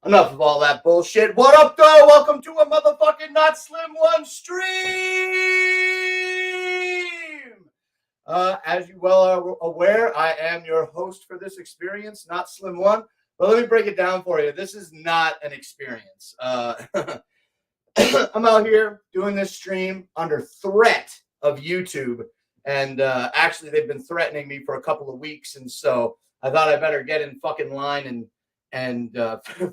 Enough of all that bullshit. What up, though? Welcome to a motherfucking Not Slim One stream. As you well are aware, I am your host for this experience, Not Slim One. But let me break it down for you. This is not an experience. I'm out here doing this stream under threat of YouTube. And actually, they've been threatening me for a couple of weeks. And so I thought I better get in fucking line and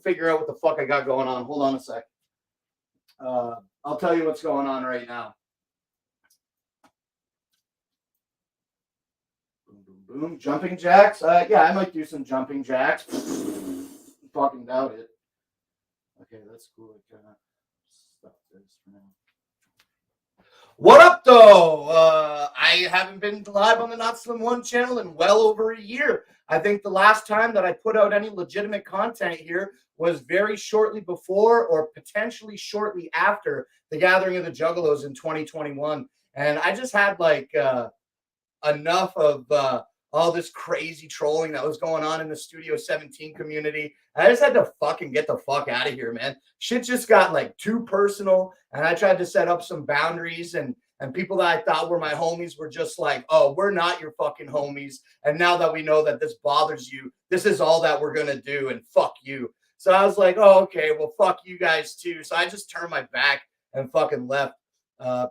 figure out what the fuck I got going on. Hold on a sec. I'll tell you what's going on right now. Boom, boom, boom. Jumping jacks? Yeah, I might do some jumping jacks. Fucking doubt it. Okay, that's cool. Stop this for now. What up, though? I haven't been live on the Not Slim One channel in well over a year. I think the last time that I put out any legitimate content here was very shortly before or potentially shortly after the Gathering of the Juggalos in 2021. And I just had like enough of all this crazy trolling that was going on in the Studio 17 community. I just had to fucking get the fuck out of here, man. Shit just got like too personal. And I tried to set up some boundaries and people that I thought were my homies were just like, oh, we're not your fucking homies. And now that we know that this bothers you, this is all that we're going to do and fuck you. So I was like, oh, okay, well, fuck you guys too. So I just turned my back and fucking left.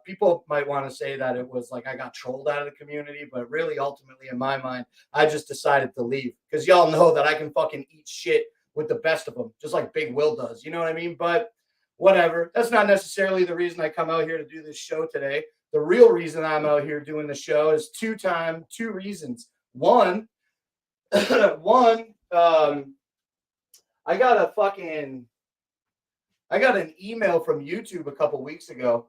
People might want to say that it was like I got trolled out of the community, but really, ultimately, in my mind, I just decided to leave because y'all know that I can fucking eat shit with the best of them, just like Big Will does. You know what I mean? But whatever. That's not necessarily the reason I come out here to do this show today. The real reason I'm out here doing the show is two reasons. One, I got an email from YouTube a couple weeks ago,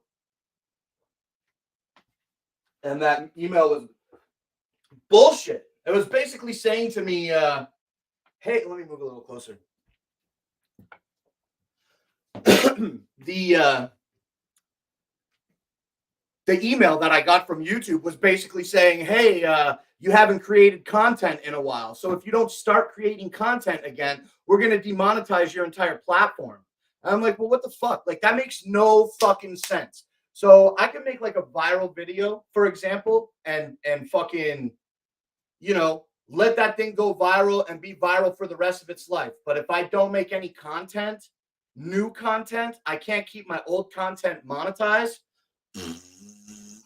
and that email was bullshit. It was basically saying to me, hey, let me move a little closer. The email that I got from YouTube was basically saying, hey, you haven't created content in a while. So if you don't start creating content again, we're going to demonetize your entire platform. And I'm like, well, what the fuck? Like, that makes no fucking sense. So I can make like a viral video, for example, and fucking, you know, let that thing go viral and be viral for the rest of its life. But if I don't make any content, new content, I can't keep my old content monetized.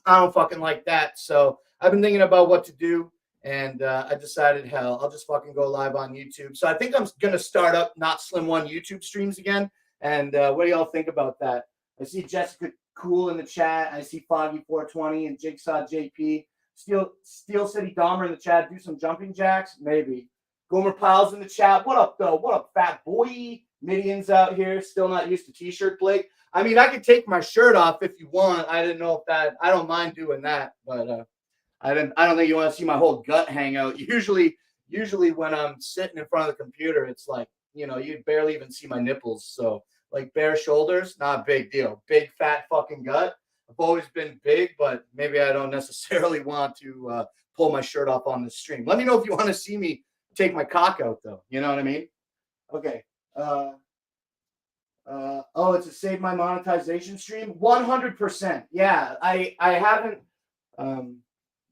I don't fucking like that. So I've been thinking about what to do, and I decided, hell, I'll just fucking go live on YouTube. So I think I'm going to start up Not Slim One YouTube streams again. And what do y'all think about that? I see Jessica Cool in the chat. I see Foggy420 and Jigsaw JP. Steel City Dahmer in the chat. Do some jumping jacks? Maybe. Gomer Piles in the chat. What up, though? What up, fat boy? Midian's out here. Still not used to t-shirt, Blake. I mean, I could take my shirt off if you want. I didn't know if that. I don't mind doing that, but I don't think you want to see my whole gut hang out. Usually when I'm sitting in front of the computer, it's like, you know, you barely even see my nipples. So like bare shoulders, not a big deal. Big fat fucking gut. I've always been big, but maybe I don't necessarily want to pull my shirt off on the stream. Let me know if you want to see me take my cock out, though. You know what I mean? Okay. Oh, it's a Save My Monetization stream? 100%. Yeah, I haven't.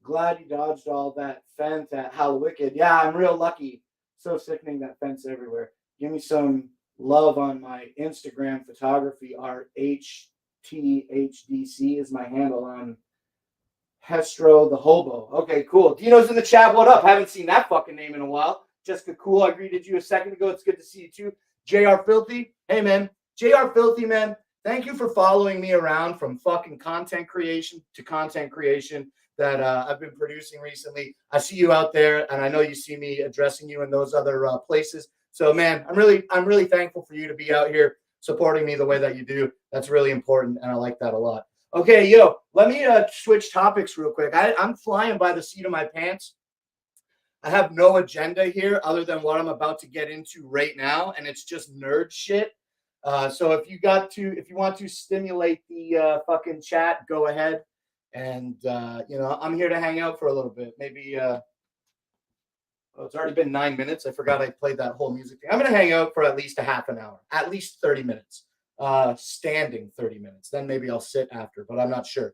Glad you dodged all that fence at Hallowicked. Yeah, I'm real lucky. So sickening, that fence everywhere. Give me some love on my Instagram photography art. HTHDC is my handle on Hestro the Hobo. Okay, cool. Dino's in the chat. What up? Haven't seen that fucking name in a while. Jessica Cool, I greeted you a second ago. It's good to see you too. JR Filthy. Hey, man. JR Filthy, man. Thank you for following me around from fucking content creation to content creation that I've been producing recently. I see you out there, and I know you see me addressing you in those other places. So, man, I'm really thankful for you to be out here supporting me the way that you do. That's really important, and I like that a lot. Okay, yo, let me switch topics real quick. I'm flying by the seat of my pants. I have no agenda here other than what I'm about to get into right now, and it's just nerd shit. So if you want to stimulate the fucking chat, go ahead. And you know, I'm here to hang out for a little bit. Maybe it's already been 9 minutes. I forgot I played that whole music thing. I'm gonna hang out for at least a half an hour, at least 30 minutes. Standing 30 minutes. Then maybe I'll sit after, but I'm not sure.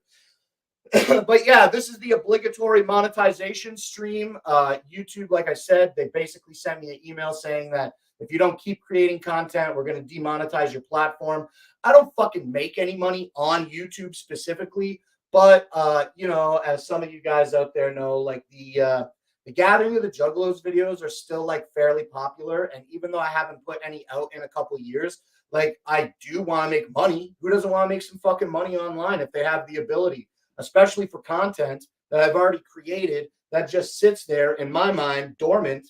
But yeah, this is the obligatory monetization stream. YouTube, like I said, they basically sent me an email saying that if you don't keep creating content, we're going to demonetize your platform. I don't fucking make any money on YouTube specifically, but you know, as some of you guys out there know, like the Gathering of the Juggalos videos are still like fairly popular, and even though I haven't put any out in a couple years, like I do want to make money. Who doesn't want to make some fucking money online if they have the ability? Especially for content that I've already created that just sits there in my mind dormant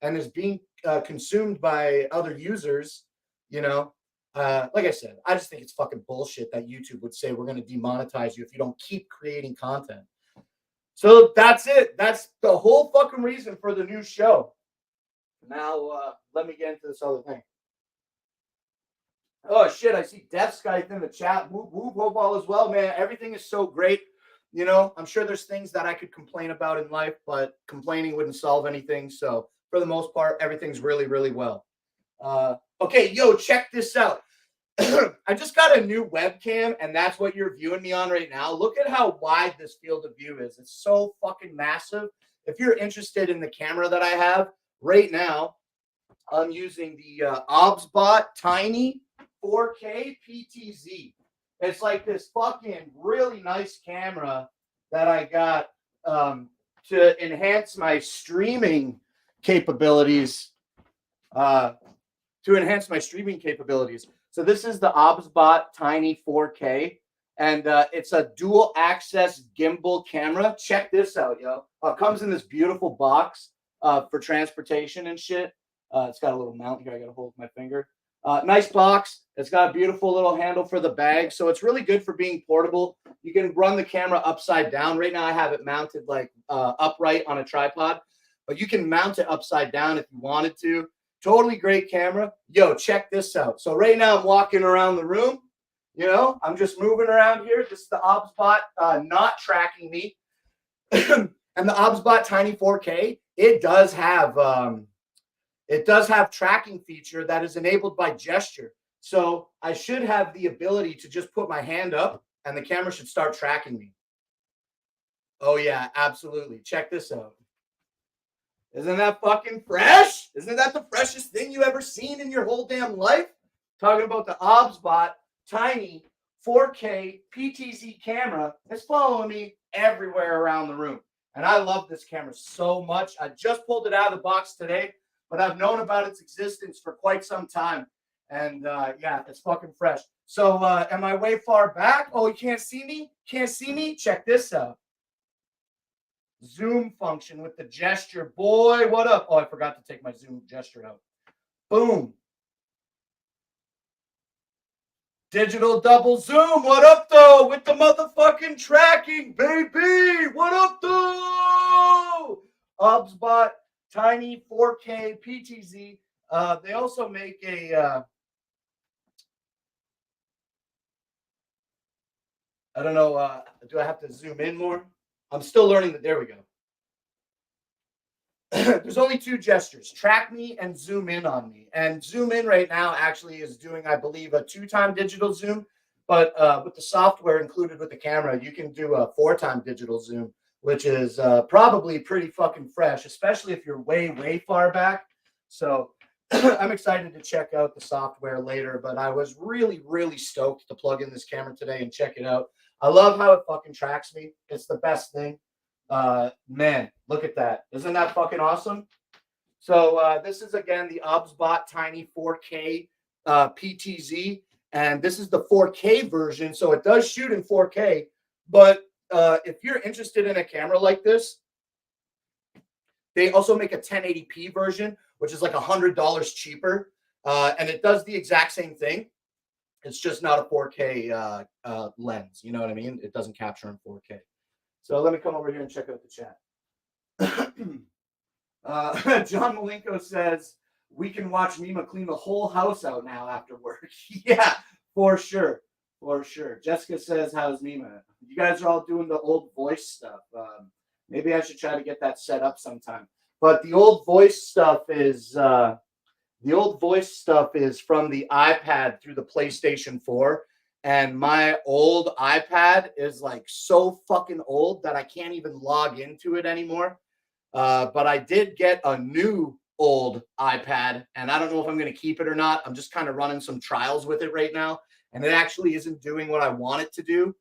and is being consumed by other users. You know, like I said, I just think it's fucking bullshit that YouTube would say we're going to demonetize you if you don't keep creating content. So that's it. That's the whole fucking reason for the new show. Now, let me get into this other thing. Oh shit! I see Death Skype in the chat. Whoop whoop, hope all is well, man. Everything is so great. You know, I'm sure there's things that I could complain about in life, but complaining wouldn't solve anything. So for the most part, everything's really, really well. Okay, yo, check this out. I just got a new webcam, and that's what you're viewing me on right now. Look at how wide this field of view is. It's so fucking massive. If you're interested in the camera that I have right now, I'm using the OBSBot Tiny 4K PTZ. It's like this fucking really nice camera that I got to enhance my streaming capabilities. So this is the OBSBot Tiny 4K, and it's a dual access gimbal camera. Check this out, yo. It comes in this beautiful box for transportation and shit. It's got a little mount here. I got to hold with my finger. Nice box. It's got a beautiful little handle for the bag. So it's really good for being portable. You can run the camera upside down. Right now I have it mounted like upright on a tripod, but you can mount it upside down if you wanted to. Totally great camera. Yo, check this out. So right now I'm walking around the room. You know, I'm just moving around here. This is the OBSBot not tracking me. And the OBSBot Tiny 4K, it does have tracking feature that is enabled by gesture. So I should have the ability to just put my hand up and the camera should start tracking me. Oh yeah, absolutely. Check this out. Isn't that fucking fresh? Isn't that the freshest thing you ever seen in your whole damn life? Talking about the OBSBot Tiny 4K PTZ camera. It's following me everywhere around the room. And I love this camera so much. I just pulled it out of the box today, but I've known about its existence for quite some time. And yeah, it's fucking fresh. So am I way far back? Oh, you can't see me? Can't see me? Check this out. Zoom function with the gesture. Boy, what up? Oh, I forgot to take my zoom gesture out. Boom. Digital double zoom. What up, though? With the motherfucking tracking, baby. What up, though? OBSBot Tiny 4K PTZ. They also make a... I don't know. Do I have to zoom in more? I'm still learning that. There we go. There's only two gestures: track me and zoom in on me. And zoom in right now actually is doing, I believe, a 2-time digital zoom. But with the software included with the camera, you can do a 4-time digital zoom, which is probably pretty fucking fresh, especially if you're way, way far back. So I'm excited to check out the software later. But I was really, really stoked to plug in this camera today and check it out. I love how it fucking tracks me. It's the best thing. Man, look at that. Isn't that fucking awesome? So this is, again, the OBSBot Tiny 4K PTZ. And this is the 4K version. So it does shoot in 4K. But if you're interested in a camera like this, they also make a 1080p version, which is like $100 cheaper. And it does the exact same thing. It's just not a 4K lens. You know what I mean? It doesn't capture in 4K. So let me come over here and check out the chat. John Malenko says, we can watch Mima clean the whole house out now after work. Yeah, for sure. For sure. Jessica says, how's Mima? You guys are all doing the old voice stuff. Maybe I should try to get that set up sometime. But the old voice stuff is... the old voice stuff is from the iPad through the PlayStation 4. And my old iPad is like so fucking old that I can't even log into it anymore. But I did get a new old iPad, and I don't know if I'm going to keep it or not. I'm just kind of running some trials with it right now. And it actually isn't doing what I want it to do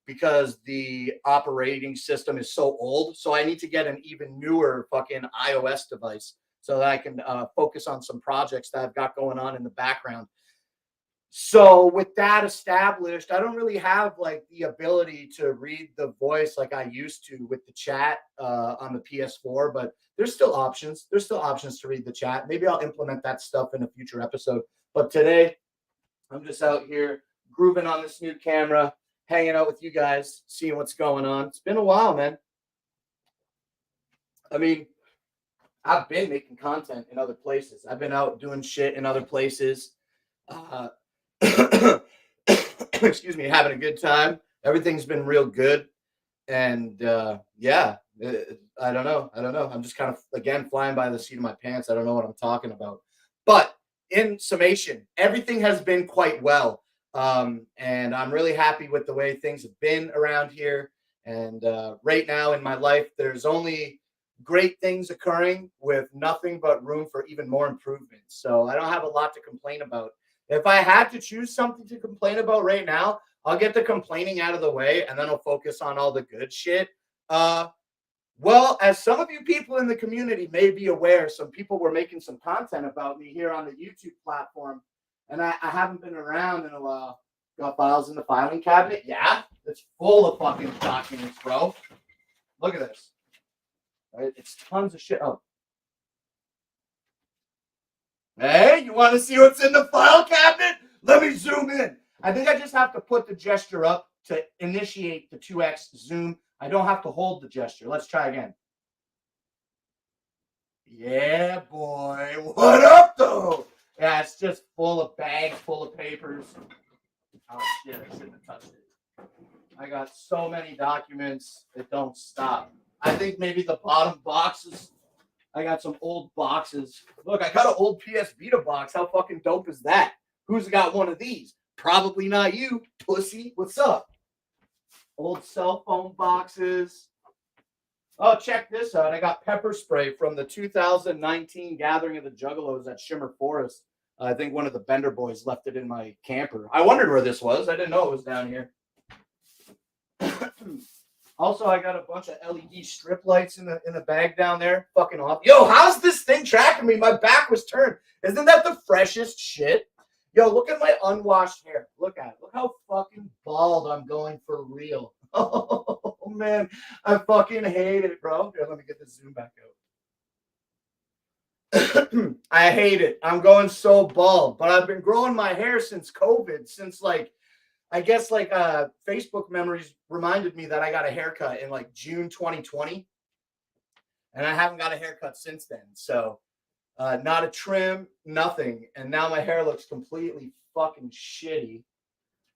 because the operating system is so old. So I need to get an even newer fucking iOS device so that I can focus on some projects that I've got going on in the background. So with that established, I don't really have like the ability to read the voice like I used to with the chat on the PS4, but there's still options. There's still options to read the chat. Maybe I'll implement that stuff in a future episode. But today, I'm just out here grooving on this new camera, hanging out with you guys, seeing what's going on. It's been a while, man. I mean, I've been making content in other places. I've been out doing shit in other places. Excuse me, having a good time. Everything's been real good. And yeah, I don't know. I'm just kind of, again, flying by the seat of my pants. I don't know what I'm talking about. But in summation, everything has been quite well. And I'm really happy with the way things have been around here. And right now in my life, there's only great things occurring with nothing but room for even more improvement. So I don't have a lot to complain about. If I had to choose something to complain about right now, I'll get the complaining out of the way and then I'll focus on all the good shit. Well, as some of you people in the community may be aware, some people were making some content about me here on the YouTube platform, and I haven't been around in a while. Got files in the filing cabinet? Yeah, it's full of fucking documents, bro. Look at this. Right? It's tons of shit. Oh. Hey, you want to see what's in the file cabinet? Let me zoom in. I think I just have to put the gesture up to initiate the 2x zoom. I don't have to hold the gesture. Let's try again. Yeah, boy. What up, though? Yeah, it's just full of bags, full of papers. Oh, shit. I shouldn't have touched it. I got so many documents that don't stop. I think maybe the bottom boxes. I got some old boxes. Look, I got an old PS Vita box. How fucking dope is that? Who's got one of these? Probably not you, pussy. What's up? Old cell phone boxes. Oh, check this out. I got pepper spray from the 2019 Gathering of the Juggalos at Shimmer Forest. I think one of the Bender boys left it in my camper. I wondered where this was. I didn't know it was down here. Also, I got a bunch of LED strip lights in the bag down there. Fucking off. Yo, how's this thing tracking me? My back was turned. Isn't that the freshest shit? Yo, look at my unwashed hair. Look at it. Look how fucking bald I'm going for real. Oh, man. I fucking hate it, bro. Here, let me get the zoom back out. I hate it. I'm going so bald. But I've been growing my hair since COVID, since like, I guess like Facebook memories reminded me that I got a haircut in like June 2020. And I haven't got a haircut since then. So not a trim, nothing. And now my hair looks completely fucking shitty.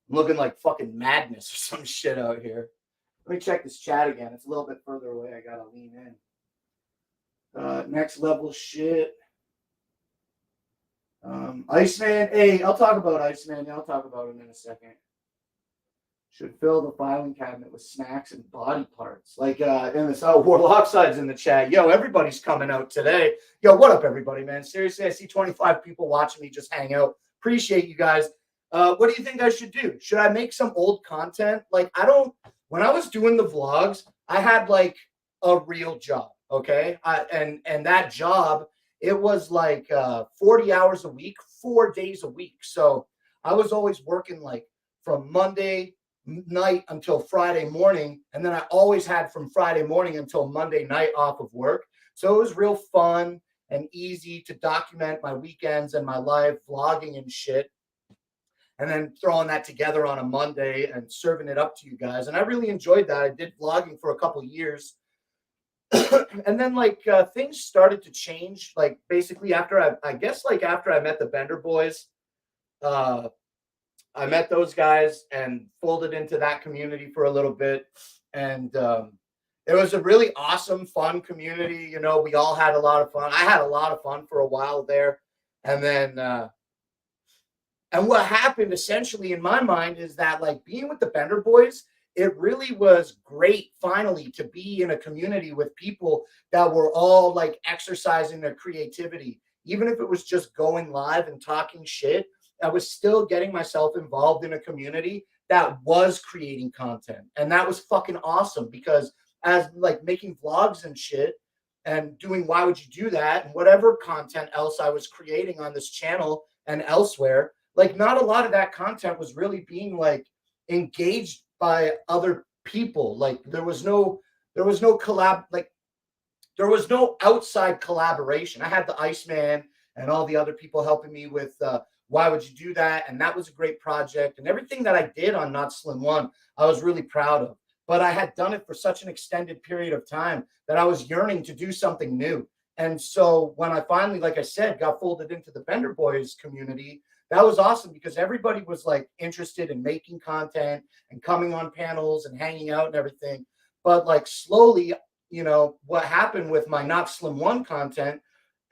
I'm looking like fucking madness or some shit out here. Let me check this chat again. It's a little bit further away. I gotta lean in. Next level shit. Iceman. Hey, I'll talk about Iceman. Yeah, I'll talk about him in a second. Should fill the filing cabinet with snacks and body parts. Like, in this, Warlockside's in the chat. Yo, everybody's coming out today. Yo, what up, everybody, man? Seriously, I see 25 people watching me just hang out. Appreciate you guys. What do you think I should do? Should I make some old content? Like, when I was doing the vlogs, I had like a real job, okay? And that job, it was like 40 hours a week, 4 days a week. So I was always working like from Monday night until Friday morning, and then I always had from Friday morning until Monday night off of work. So it was real fun and easy to document my weekends and my live vlogging and shit, and then throwing that together on a Monday and serving it up to you guys. And I really enjoyed that. I did vlogging for a couple years. And then like things started to change, like basically after I guess like after I met the Bender boys. I met those guys and folded into that community for a little bit. And it was a really awesome, fun community. You know, we all had a lot of fun. I had a lot of fun for a while there. And then, and what happened essentially in my mind is that like being with the Bender boys, it really was great finally to be in a community with people that were all like exercising their creativity. Even if it was just going live and talking shit, I was still getting myself involved in a community that was creating content. And that was fucking awesome because as like making vlogs and shit and doing Why Would You Do That and whatever content else I was creating on this channel and elsewhere, like not a lot of that content was really being like engaged by other people. Like there was no collab, like there was no outside collaboration. I had the Iceman and all the other people helping me with Why Would You Do That? And that was a great project. And everything that I did on Not Slim One, I was really proud of. But I had done it for such an extended period of time that I was yearning to do something new. And so when I finally, like I said, got folded into the Bender Boys community, that was awesome because everybody was like interested in making content and coming on panels and hanging out and everything. But like slowly, you know, what happened with my Not Slim One content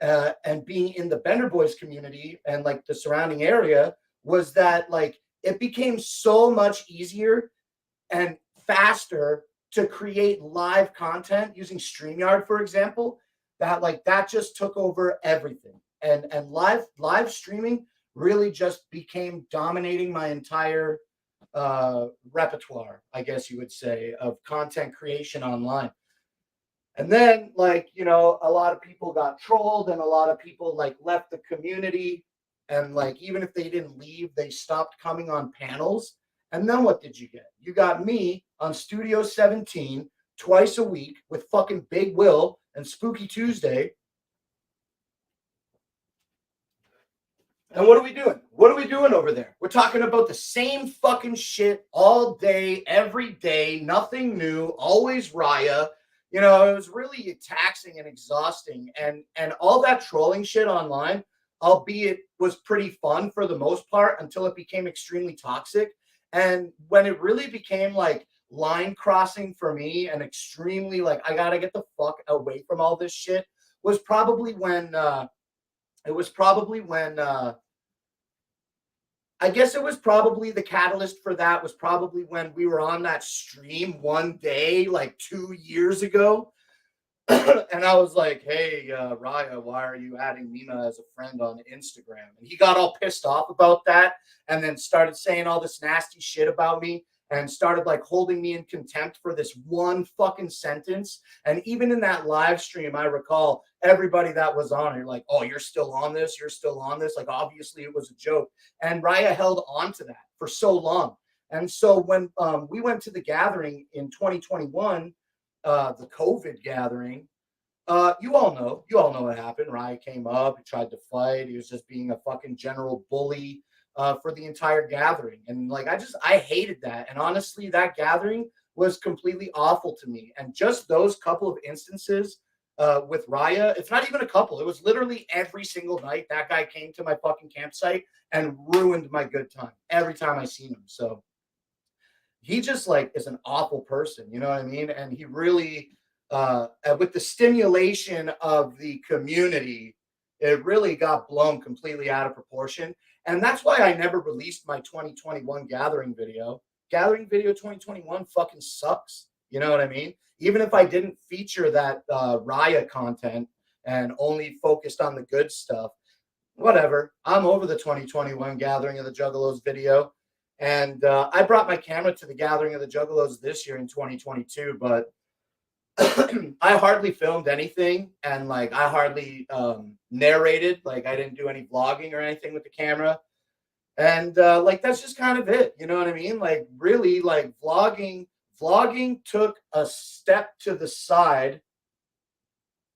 and being in the Bender Boys community and like the surrounding area was that like it became so much easier and faster to create live content using StreamYard, for example, that like that just took over everything. And live streaming really just became dominating my entire repertoire, I guess you would say, of content creation online. And then, like, you know, a lot of people got trolled and a lot of people like left the community. And like, even if they didn't leave, they stopped coming on panels. And then what did you get? You got me on Studio 17 twice a week with fucking Big Will and Spooky Tuesday. And what are we doing? What are we doing over there? We're talking about the same fucking shit all day, every day, nothing new, always Raya. You know, it was really taxing and exhausting. And all that trolling shit online, albeit was pretty fun for the most part until it became extremely toxic. And when it really became like line crossing for me and extremely like I gotta get the fuck away from all this shit was probably when I guess it was probably the catalyst for that was probably when we were on that stream one day, like 2 years ago. And I was like, hey, Raya, why are you adding Mima as a friend on Instagram? And he got all pissed off about that and then started saying all this nasty shit about me and started like holding me in contempt for this one fucking sentence. And even in that live stream, I recall everybody that was on it, like, oh, you're still on this? You're still on this? Like, obviously it was a joke. And Raya held on to that for so long. And so when we went to the gathering in 2021, the COVID gathering, you all know what happened. Raya came up, he tried to fight. He was just being a fucking general bully for the entire gathering. And like, I hated that. And honestly, that gathering was completely awful to me. And just those couple of instances with Raya, it's not even a couple. It was literally every single night that guy came to my fucking campsite and ruined my good time every time I seen him. So he just like is an awful person, you know what I mean? And he really, with the stimulation of the community, it really got blown completely out of proportion. And that's why I never released my 2021 gathering video. Gathering video 2021 fucking sucks. You know what I mean? Even if I didn't feature that Raya content and only focused on the good stuff, whatever. I'm over the 2021 Gathering of the Juggalos video. And I brought my camera to the Gathering of the Juggalos this year in 2022, but I hardly filmed anything and like I hardly narrated. Like I didn't do any vlogging or anything with the camera. And like that's just kind of it. You know what I mean? Like really like vlogging took a step to the side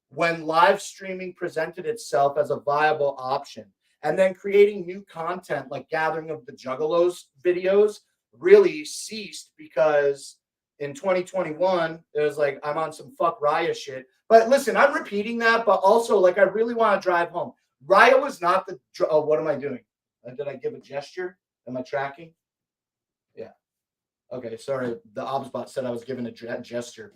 when live streaming presented itself as a viable option. And then creating new content like Gathering of the Juggalos videos really ceased because in 2021, it was like, I'm on some fuck Raya shit. But listen, I'm repeating that, but also like, I really want to drive home. Raya was not the, what am I doing? Did I give a gesture? Am I tracking? Yeah. Okay, sorry. The ObsBot said I was giving a gesture.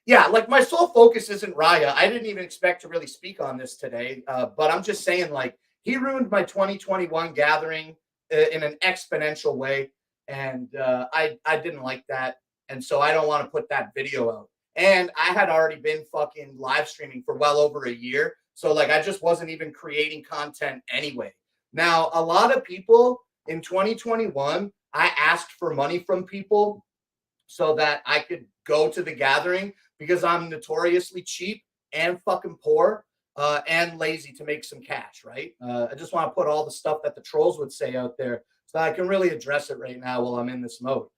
Yeah, like my sole focus isn't Raya. I didn't even expect to really speak on this today, but I'm just saying, like, he ruined my 2021 gathering in an exponential way, and I didn't like that, and so I don't want to put that video out. And I had already been fucking live streaming for well over a year, so like I just wasn't even creating content anyway. Now, a lot of people in 2021, I asked for money from people so that I could go to the gathering because I'm notoriously cheap and fucking poor and lazy to make some cash, right? I just want to put all the stuff that the trolls would say out there so I can really address it right now while I'm in this mode.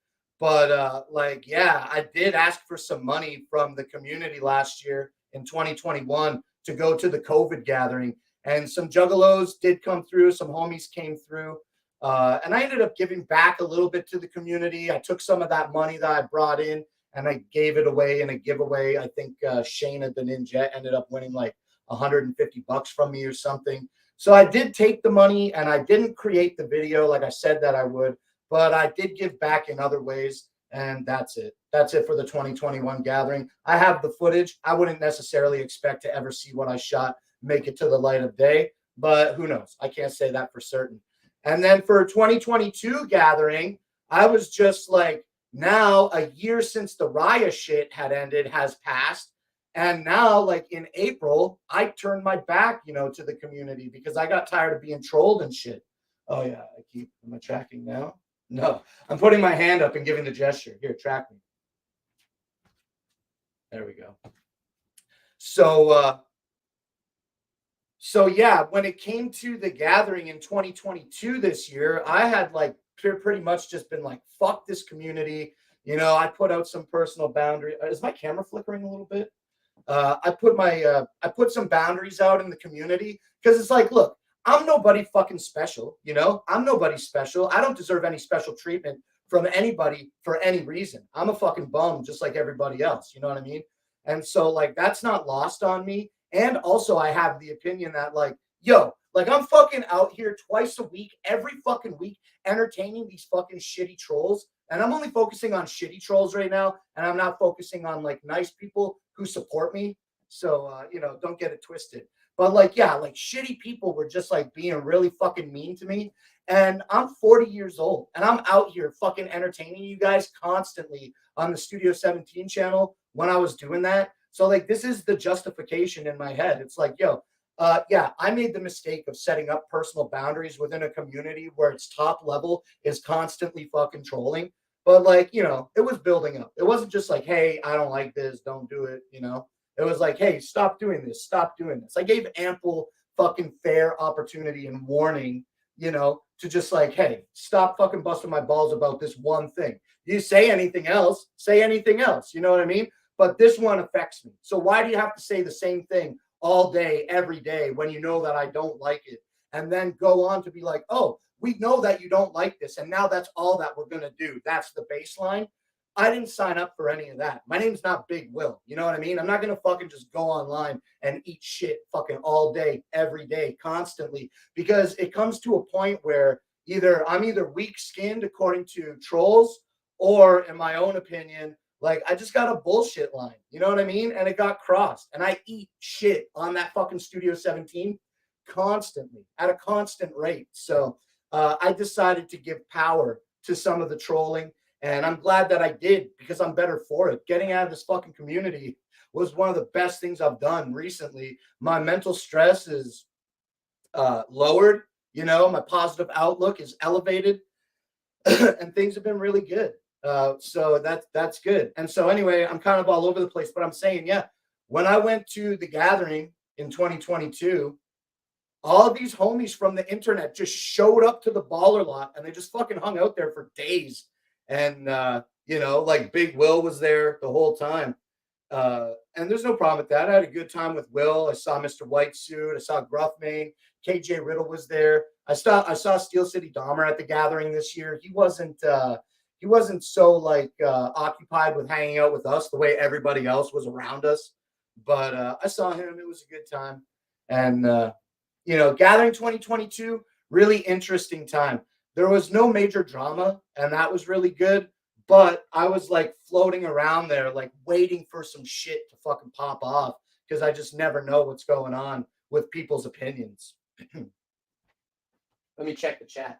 But like, yeah, I did ask for some money from the community last year in 2021 to go to the COVID gathering. And some juggalos did come through, some homies came through. And I ended up giving back a little bit to the community. I took some of that money that I brought in and I gave it away in a giveaway. I think Shayna the Ninja ended up winning like $150 from me or something. So I did take the money and I didn't create the video like I said that I would, but I did give back in other ways. And that's it. That's it for the 2021 gathering. I have the footage. I wouldn't necessarily expect to ever see what I shot make it to the light of day, but who knows? I can't say that for certain. And then for 2022 gathering, I was just like, now a year since the Raya shit had ended has passed. And now, like in April, I turned my back, to the community because I got tired of being trolled and shit. Oh yeah, am I tracking now? No, I'm putting my hand up and giving the gesture. Here, track me. There we go. So yeah, when it came to the gathering in 2022 this year, I had like pretty much just been like, fuck this community. I put out some personal boundary. Is my camera flickering a little bit? I put some boundaries out in the community because it's like, look, I'm nobody fucking special. I'm nobody special. I don't deserve any special treatment from anybody for any reason. I'm a fucking bum just like everybody else. You know what I mean? And so like that's not lost on me. And also I have the opinion that like, yo, like I'm fucking out here twice a week, every fucking week, entertaining these fucking shitty trolls. And I'm only focusing on shitty trolls right now. And I'm not focusing on like nice people who support me. So, don't get it twisted. But like, yeah, like shitty people were just like being really fucking mean to me. And I'm 40 years old and I'm out here fucking entertaining you guys constantly on the Studio 17 channel when I was doing that. So like, this is the justification in my head. It's like, yo, yeah, I made the mistake of setting up personal boundaries within a community where its top level is constantly fucking trolling. But like, it was building up. It wasn't just like, hey, I don't like this, don't do it, It was like, hey, stop doing this, stop doing this. I gave ample fucking fair opportunity and warning, to just like, hey, stop fucking busting my balls about this one thing. You say anything else, say anything else. You know what I mean? But this one affects me. So why do you have to say the same thing all day, every day, when you know that I don't like it? And then go on to be like, oh, we know that you don't like this. And now that's all that we're going to do. That's the baseline. I didn't sign up for any of that. My name's not Big Will. You know what I mean? I'm not going to fucking just go online and eat shit fucking all day, every day, constantly, because it comes to a point where I'm either weak skinned according to trolls, or in my own opinion, like I just got a bullshit line. You know what I mean? And it got crossed. And I eat shit on that fucking Studio 17 constantly at a constant rate. So I decided to give power to some of the trolling. And I'm glad that I did because I'm better for it. Getting out of this fucking community was one of the best things I've done recently. My mental stress is lowered. My positive outlook is elevated and things have been really good. So that's good. And so anyway, I'm kind of all over the place, but I'm saying, yeah, when I went to the gathering in 2022, all of these homies from the internet just showed up to the baller lot and they just fucking hung out there for days. And, like Big Will was there the whole time. And there's no problem with that. I had a good time with Will. I saw Mr. White Suit. I saw Gruffmane. KJ Riddle was there. I saw Steel City Dahmer at the gathering this year. He wasn't so like occupied with hanging out with us the way everybody else was around us. But I saw him. It was a good time. And gathering 2022, really interesting time. There was no major drama, and that was really good. But I was like floating around there, like waiting for some shit to fucking pop off because I just never know what's going on with people's opinions. Let me check the chat.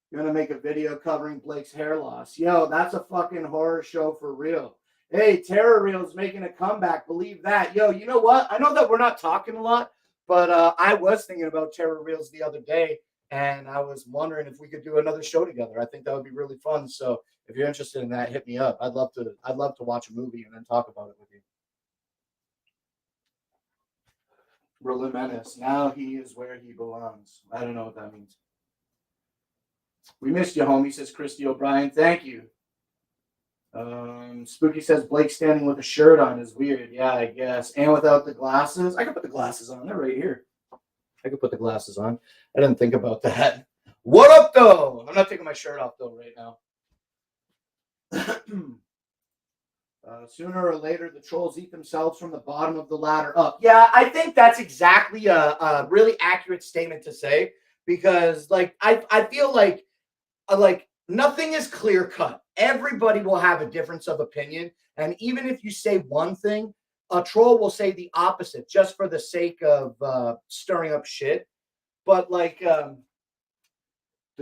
You're going to make a video covering Blake's hair loss. Yo, that's a fucking horror show for real. Hey, Terror Reel's making a comeback. Believe that. Yo, you know what? I know that we're not talking a lot, but I was thinking about Terror Reels the other day. And I was wondering if we could do another show together. I think that would be really fun. So if you're interested in that, hit me up. I'd love to watch a movie and then talk about it with you. Berlin Menace. Now he is where he belongs. I don't know what that means. We missed you, homie, says Christy O'Brien. Thank you. Spooky says Blake standing with a shirt on is weird. Yeah, I guess. And without the glasses. I can put the glasses on. They're right here. I could put the glasses on. I didn't think about that. What up, though? I'm not taking my shirt off, though, right now. Sooner or later, the trolls eat themselves from the bottom of the ladder up. Yeah, I think that's exactly a really accurate statement to say because, like, I feel like nothing is clear cut. Everybody will have a difference of opinion. And even if you say one thing, a troll will say the opposite just for the sake of stirring up shit. But like the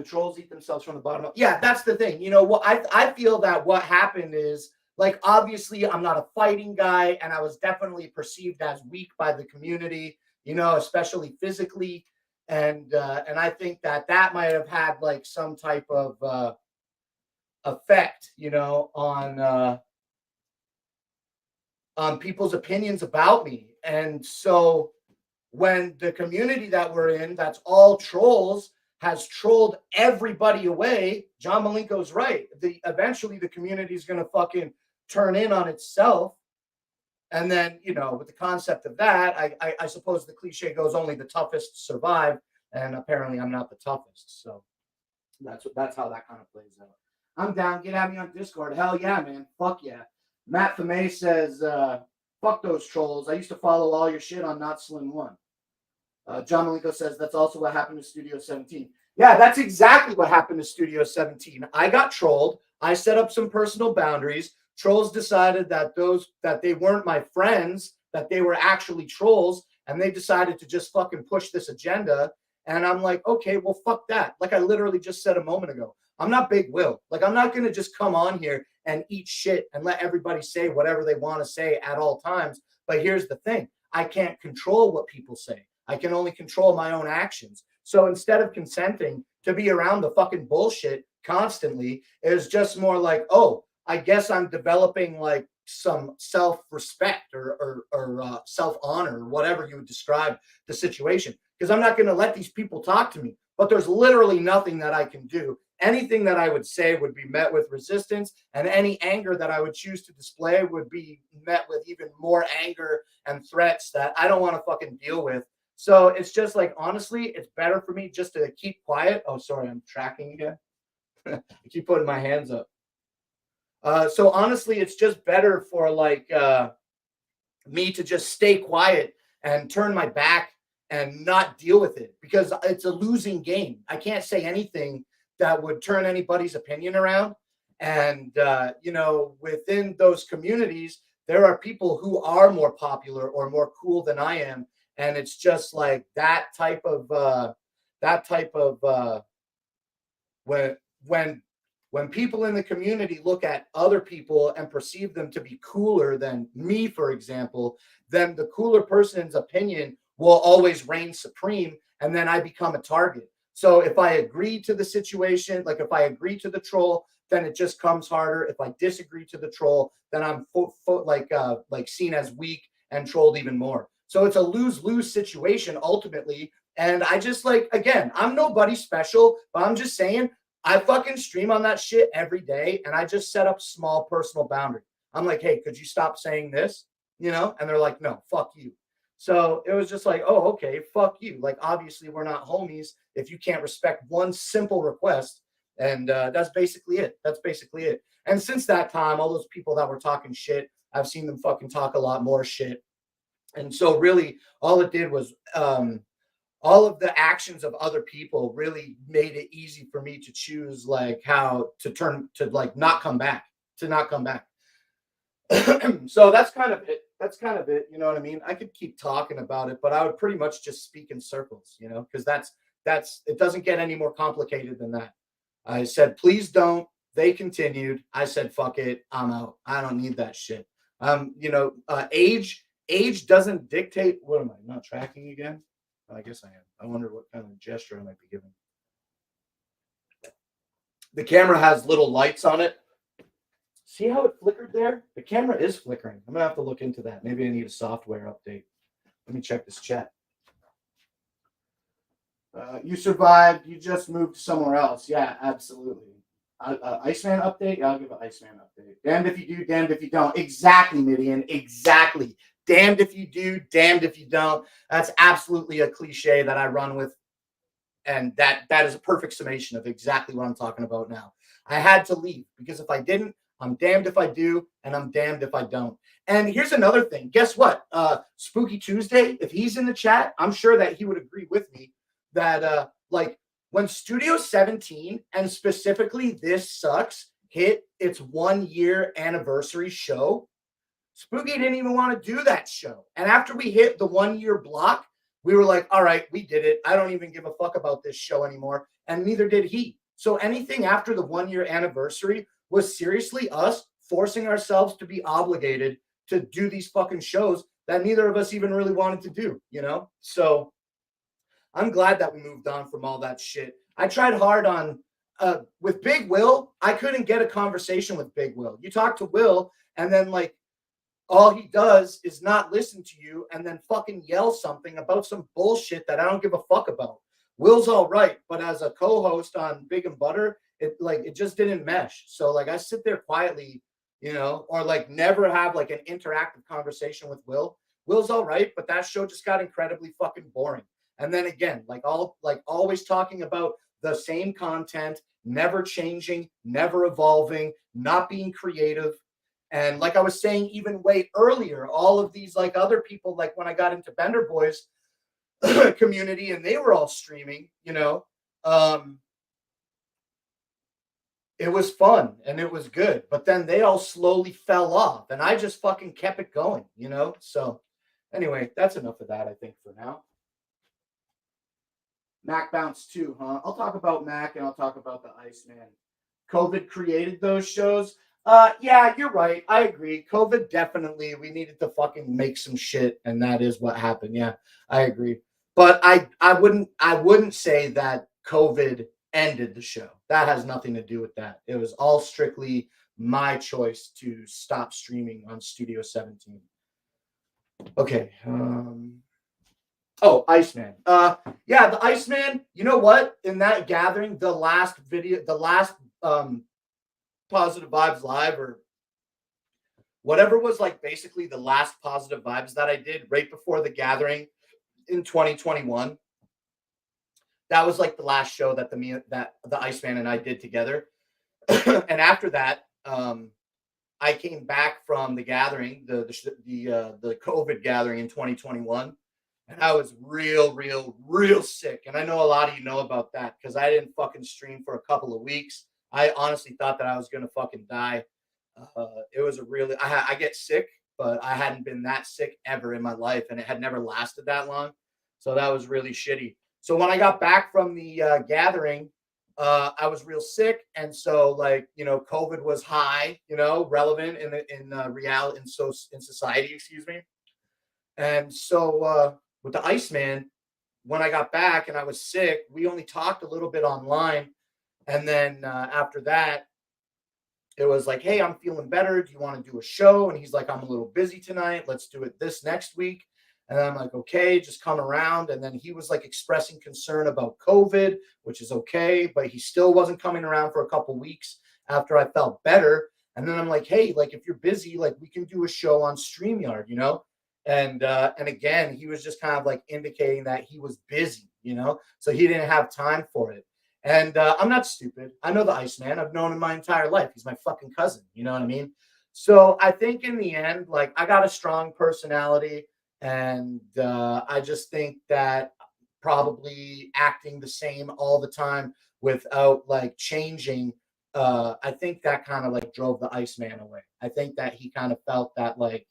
trolls eat themselves from the bottom up. Yeah, that's the thing. What I feel that what happened is like, obviously, I'm not a fighting guy, and I was definitely perceived as weak by the community, you know, especially physically. And I think that that might have had like some type of effect, you know, on people's opinions about me. And so when the community that we're in, that's all trolls, has trolled everybody away, John Malenko's right. Eventually the community is going to fucking turn in on itself. And then, you know, with the concept of that, I suppose the cliche goes, only the toughest survive. And apparently I'm not the toughest. So that's how that kind of plays out. I'm down. Get at me on Discord. Hell yeah, man. Fuck yeah. Matt Thumay says, fuck those trolls. I used to follow all your shit on Not Slim One. John Malenko says that's also what happened to Studio 17. Yeah, that's exactly what happened to Studio 17. I got trolled. I set up some personal boundaries. Trolls decided that they weren't my friends, that they were actually trolls, and they decided to just fucking push this agenda. And I'm like, okay, well, fuck that. Like I literally just said a moment ago, I'm not Big Will. Like I'm not going to just come on here and eat shit and let everybody say whatever they want to say at all times. But here's the thing. I can't control what people say. I can only control my own actions. So instead of consenting to be around the fucking bullshit constantly, it's just more like, oh, I guess I'm developing like some self-respect or self-honor or whatever you would describe the situation. Because I'm not going to let these people talk to me. But there's literally nothing that I can do. Anything that I would say would be met with resistance, and any anger that I would choose to display would be met with even more anger and threats that I don't want to fucking deal with. So it's just like, honestly, it's better for me just to keep quiet. Oh, sorry, I'm tracking again. I keep putting my hands up. So honestly, it's just better for like me to just stay quiet and turn my back and not deal with it, because it's a losing game. I can't say anything that would turn anybody's opinion around. And, you know, within those communities, there are people who are more popular or more cool than I am. And it's just like that type of when people in the community look at other people and perceive them to be cooler than me, for example, then the cooler person's opinion will always reign supreme, and then I become a target. So if I agree to the situation, like if I agree to the troll, then it just comes harder. If I disagree to the troll, then I'm like seen as weak and trolled even more. So it's a lose-lose situation ultimately. And I just like, again, I'm nobody special, but I'm just saying, I fucking stream on that shit every day, and I just set up small personal boundary. I'm like, hey, could you stop saying this? You know? And they're like, no, fuck you. So it was just like, oh, okay, fuck you. Like, obviously, we're not homies if you can't respect one simple request. And that's basically it. That's basically it. And since that time, all those people that were talking shit, I've seen them fucking talk a lot more shit. And so really, all it did was all of the actions of other people really made it easy for me to choose like how to turn to like not come back. So that's kind of it. You know what I mean? I could keep talking about it, but I would pretty much just speak in circles, you know, because that's it doesn't get any more complicated than that. I said, please don't. They continued. I said, fuck it. I'm out. I don't need that shit. You know, age doesn't dictate. What am I not tracking again? I guess I am. I wonder what kind of gesture I might be giving. The camera has little lights on it. See how it flickered there? The camera is flickering. I'm going to have to look into that. Maybe I need a software update. Let me check this chat. You survived. You just moved somewhere else. Yeah, absolutely. Iceman update? Yeah, I'll give an Iceman update. Damned if you do, damned if you don't. Exactly, Midian. Exactly. Damned if you do, damned if you don't. That's absolutely a cliche that I run with. And that is a perfect summation of exactly what I'm talking about now. I had to leave because if I didn't, I'm damned if I do, and I'm damned if I don't. And here's another thing. Guess what? Spooky Tuesday, if he's in the chat, I'm sure that he would agree with me that like when Studio 17 and specifically This Sucks hit its 1 year anniversary show, Spooky didn't even want to do that show. And after we hit the 1 year block, we were like, all right, we did it. I don't even give a fuck about this show anymore. And neither did he. So anything after the 1 year anniversary was seriously us forcing ourselves to be obligated to do these fucking shows that neither of us even really wanted to do, you know? So I'm glad that we moved on from all that shit. I tried hard on with Big Will. I couldn't get a conversation with Big Will. You talk to Will, and then like all he does is not listen to you and then fucking yell something about some bullshit that I don't give a fuck about. Will's all right, but as a co-host on Big and Butter, it just didn't mesh. So like I sit there quietly, you know, or like never have like an interactive conversation with Will. Will's all right, but that show just got incredibly fucking boring. And then again, like always talking about the same content, never changing, never evolving, not being creative. And like I was saying, even way earlier, all of these like other people, like when I got into Bender Boys community and they were all streaming, you know, it was fun and it was good. But then they all slowly fell off and I just fucking kept it going, you know? So anyway, that's enough of that, I think, for now. Mac Bounce 2, huh? I'll talk about Mac and I'll talk about the Iceman. COVID created those shows. Yeah, you're right. I agree. COVID definitely, we needed to fucking make some shit, and that is what happened. Yeah, I agree. But I wouldn't say that COVID ended the show. That has nothing to do with that. It was all strictly my choice to stop streaming on Studio 17. Okay. Oh, Iceman. Yeah, the Iceman. You know what? In that gathering, the last Positive Vibes Live or whatever was like basically the last Positive Vibes that I did right before the gathering in 2021. That was like the last show that the Iceman and I did together. And after that, I came back from the gathering, the COVID gathering in 2021. And I was real sick. And I know a lot of you know about that because I didn't fucking stream for a couple of weeks. I honestly thought that I was going to fucking die. It was a really, I get sick, but I hadn't been that sick ever in my life. And it had never lasted that long. So that was really shitty. So when I got back from the gathering, I was real sick. And so like, you know, COVID was high, you know, relevant in reality, in society, excuse me. And so with the Iceman, when I got back and I was sick, we only talked a little bit online. And then after that, it was like, hey, I'm feeling better. Do you want to do a show? And he's like, I'm a little busy tonight. Let's do it this next week. And I'm like, okay, just come around. And then he was like expressing concern about COVID, which is okay. But he still wasn't coming around for a couple weeks after I felt better. And then I'm like, hey, like if you're busy, like we can do a show on StreamYard, you know? And again, he was just kind of like indicating that he was busy, you know, so he didn't have time for it. And I'm not stupid. I know the Iceman. I've known him my entire life. He's my fucking cousin. You know what I mean? So I think in the end, like I got a strong personality, and I just think that probably acting the same all the time without like changing. I think that kind of like drove the Iceman away. I think that he kind of felt that like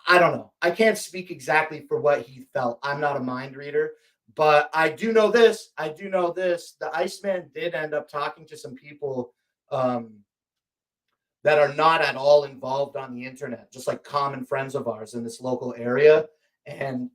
I don't know. I can't speak exactly for what he felt. I'm not a mind reader, but I do know this. The Iceman did end up talking to some people that are not at all involved on the internet, just like common friends of ours in this local area. And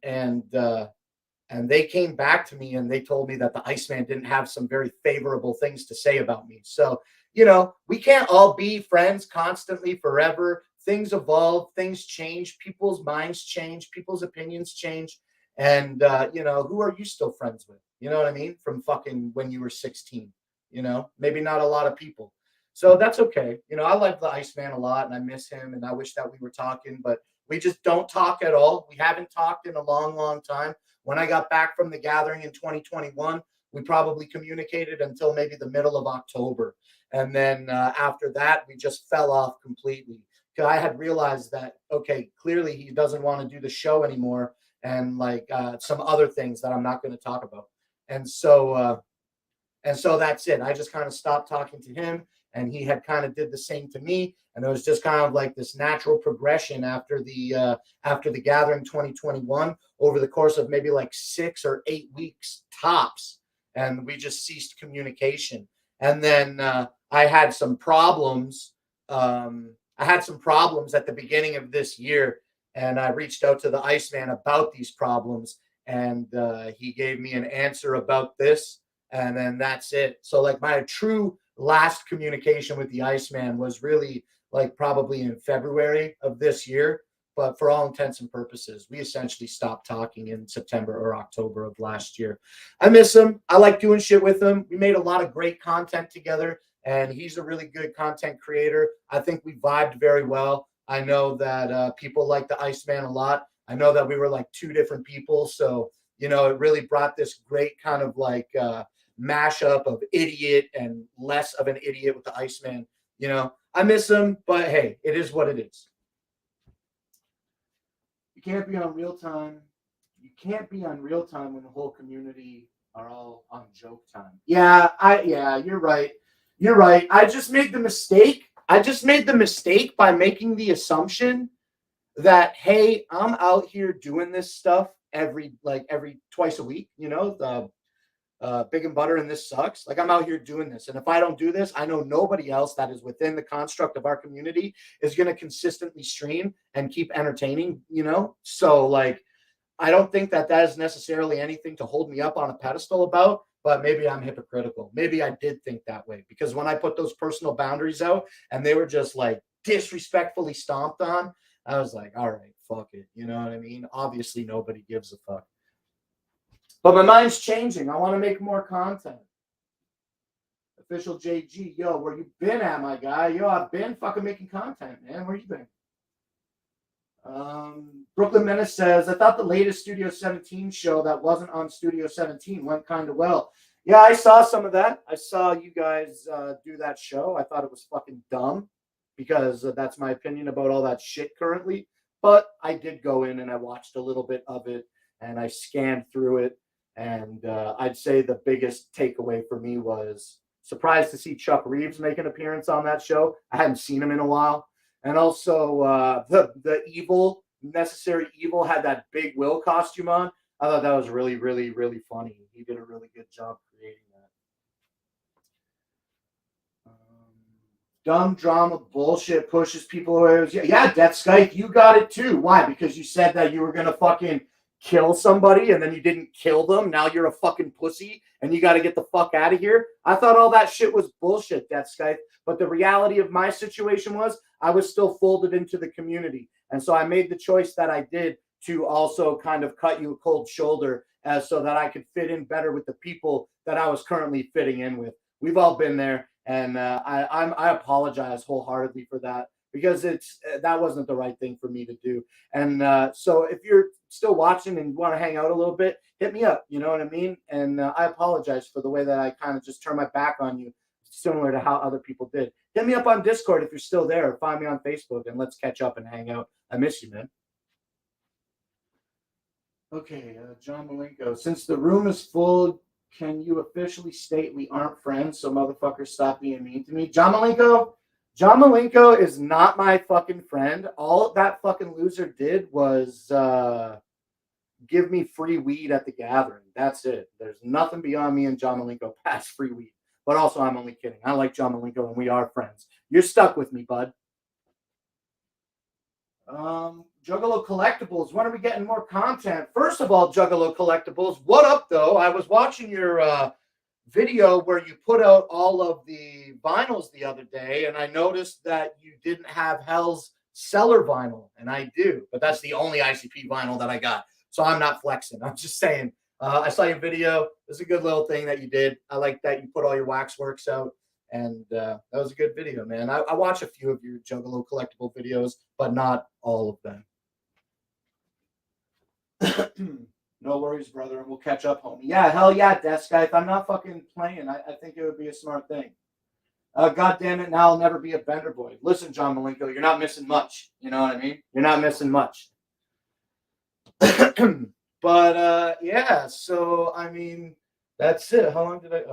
they came back to me and they told me that the Iceman didn't have some very favorable things to say about me. So, you know, we can't all be friends constantly forever. Things evolve, things change, people's minds change, people's opinions change. And, you know, who are you still friends with? You know what I mean? From fucking when you were 16, you know, maybe not a lot of people. So that's okay. You know, I like the Iceman a lot and I miss him and I wish that we were talking, but we just don't talk at all. We haven't talked in a long time. When I got back from the gathering in 2021, we probably communicated until maybe the middle of October. And then after that, we just fell off completely. I had realized that, okay, clearly he doesn't want to do the show anymore and like some other things that I'm not going to talk about. And so that's it. I just kind of stopped talking to him and he had kind of did the same to me. And it was just kind of like this natural progression after the gathering 2021 over the course of maybe like 6 or 8 weeks tops. And we just ceased communication. And then I had some problems I had some problems at the beginning of this year, and I reached out to the Iceman about these problems, and he gave me an answer about this, and then that's it. So like my true last communication with the Iceman was really like probably in February of this year. But for all intents and purposes, we essentially stopped talking in September or October of last year. I miss him. I like doing shit with him. We made a lot of great content together, and he's a really good content creator. I think we vibed very well. I know that people like the Iceman a lot. I know that we were like two different people. So, you know, it really brought this great kind of like mashup of idiot and less of an idiot with the Iceman. You know, I miss him, but hey, it is what it is. You can't be on real time. You can't be on real time when the whole community are all on joke time. Yeah, you're right. You're right. I just made the mistake. I just made the mistake by making the assumption that hey, I'm out here doing this stuff every twice a week, you know, the big and butter and this sucks. Like I'm out here doing this. And if I don't do this, I know nobody else that is within the construct of our community is going to consistently stream and keep entertaining, you know? So like, I don't think that that is necessarily anything to hold me up on a pedestal about, but maybe I'm hypocritical. Maybe I did think that way because when I put those personal boundaries out and they were just like disrespectfully stomped on, I was like, all right, fuck it. You know what I mean? Obviously nobody gives a fuck. But my mind's changing. I want to make more content. Official JG, yo, where you been at, my guy? Yo, I've been fucking making content, man. Where you been? Brooklyn Menace says, I thought the latest Studio 17 show that wasn't on Studio 17 went kind of well. Yeah, I saw some of that. I saw you guys do that show. I thought it was fucking dumb because that's my opinion about all that shit currently. But I did go in and I watched a little bit of it and I scanned through it. And I'd say the biggest takeaway for me was surprised to see Chuck Reeves make an appearance on that show. I hadn't seen him in a while. And also the evil, Necessary Evil had that Big Will costume on. I thought that was really, really, really funny. He did a really good job creating that. Dumb drama bullshit pushes people away. Yeah, Death Skype, you got it too. Why? Because you said that you were going to fucking kill somebody and then you didn't kill them. Now you're a fucking pussy and you got to get the fuck out of here. I thought all that shit was bullshit, Death Skype. But the reality of my situation was I was still folded into the community. And so I made the choice that I did to also kind of cut you a cold shoulder so that I could fit in better with the people that I was currently fitting in with. We've all been there. And I apologize wholeheartedly for that because that wasn't the right thing for me to do. And so if you're still watching and want to hang out a little bit, hit me up. You know what I mean? And I apologize for the way that I kind of just turned my back on you, similar to how other people did. Hit me up on Discord if you're still there, or find me on Facebook and let's catch up and hang out. I miss you, man. Okay, John Malenko. Since the room is full, can you officially state we aren't friends so motherfuckers stop being mean to me? John Malenko is not my fucking friend. All that fucking loser did was give me free weed at the gathering. That's it. There's nothing beyond me and John Malenko past free weed. But also, I'm only kidding. I like John Malenko and we are friends. You're stuck with me, bud. Juggalo Collectibles, when are we getting more content? First of all, Juggalo Collectibles, what up, though? I was watching your video where you put out all of the vinyls the other day, and I noticed that you didn't have Hell's Cellar vinyl, and I do, but that's the only ICP vinyl that I got, so I'm not flexing. I'm just saying, I saw your video. It's a good little thing that you did. I like that you put all your waxworks out. And that was a good video, man. I watch a few of your Juggalo Collectible videos, but not all of them. No worries, brother. And we'll catch up, homie. Yeah, hell yeah, Death Skype. I'm not fucking playing. I think it would be a smart thing. God damn it, now I'll never be a Bender boy. Listen, John Malenko, you're not missing much. You know what I mean? You're not missing much. But, yeah, so, I mean... That's it. How long did I?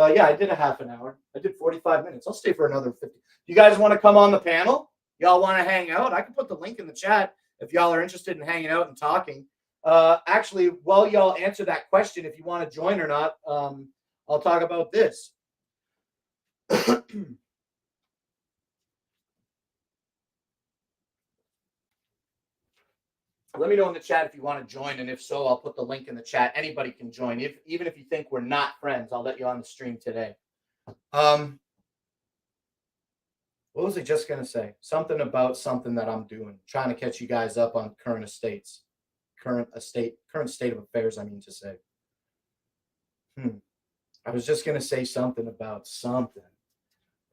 Yeah, I did a half an hour. I did 45 minutes. I'll stay for another 50. You guys want to come on the panel? Y'all want to hang out? I can put the link in the chat if y'all are interested in hanging out and talking. Actually, while y'all answer that question, if you want to join or not, I'll talk about this. Let me know in the chat if you want to join, and if so, I'll put the link in the chat. Anybody can join. Even if you think we're not friends, I'll let you on the stream today. What was I just gonna say? Something about something that I'm doing, trying to catch you guys up on current state of affairs, I mean to say. I was just gonna say something about something.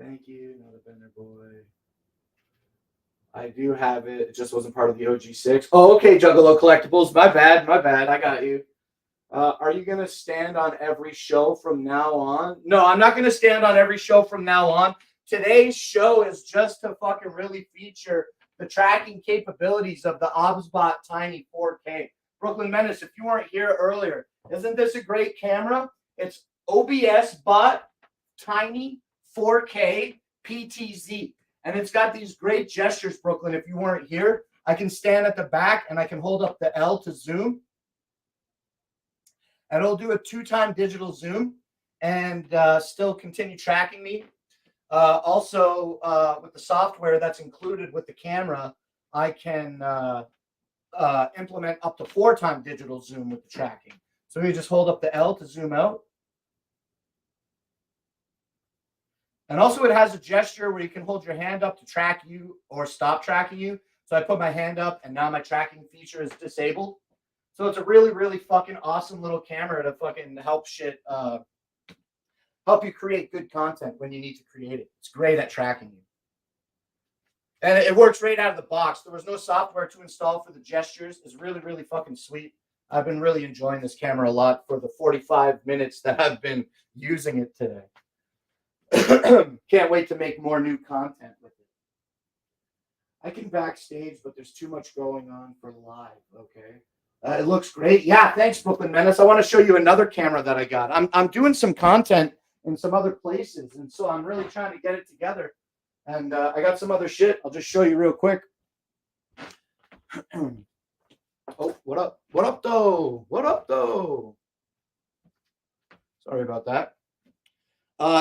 Thank you, another Bender boy. I do have it. It just wasn't part of the OG6. Oh, okay, Juggalo Collectibles. My bad. I got you. Are you going to stand on every show from now on? No, I'm not going to stand on every show from now on. Today's show is just to fucking really feature the tracking capabilities of the OBSBot Tiny 4K. Brooklyn Menace, if you weren't here earlier, isn't this a great camera? It's OBS Bot Tiny 4K PTZ. And it's got these great gestures, Brooklyn. If you weren't here, I can stand at the back and I can hold up the L to zoom. And it'll do a 2-time digital zoom and still continue tracking me. Also, with the software that's included with the camera, I can implement up to 4-time digital zoom with the tracking. So you just hold up the L to zoom out. And also it has a gesture where you can hold your hand up to track you or stop tracking you. So I put my hand up and now my tracking feature is disabled. So it's a really, really fucking awesome little camera to fucking help you create good content when you need to create it. It's great at tracking you. And it works right out of the box. There was no software to install for the gestures. It's really, really fucking sweet. I've been really enjoying this camera a lot for the 45 minutes that I've been using it today. Can't wait to make more new content with it. I can backstage, but there's too much going on for live. Okay. It looks great. Yeah, thanks, Brooklyn Menace. I want to show you another camera that I got. I'm doing some content in some other places, and so I'm really trying to get it together. And I got some other shit. I'll just show you real quick. Oh, what up? What up, though? What up, though? Sorry about that.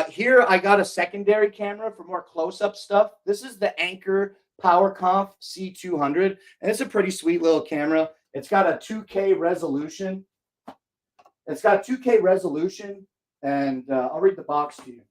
Here I got a secondary camera for more close-up stuff. This is the Anker PowerConf C200, and it's a pretty sweet little camera. It's got a 2K resolution. And I'll read the box to you.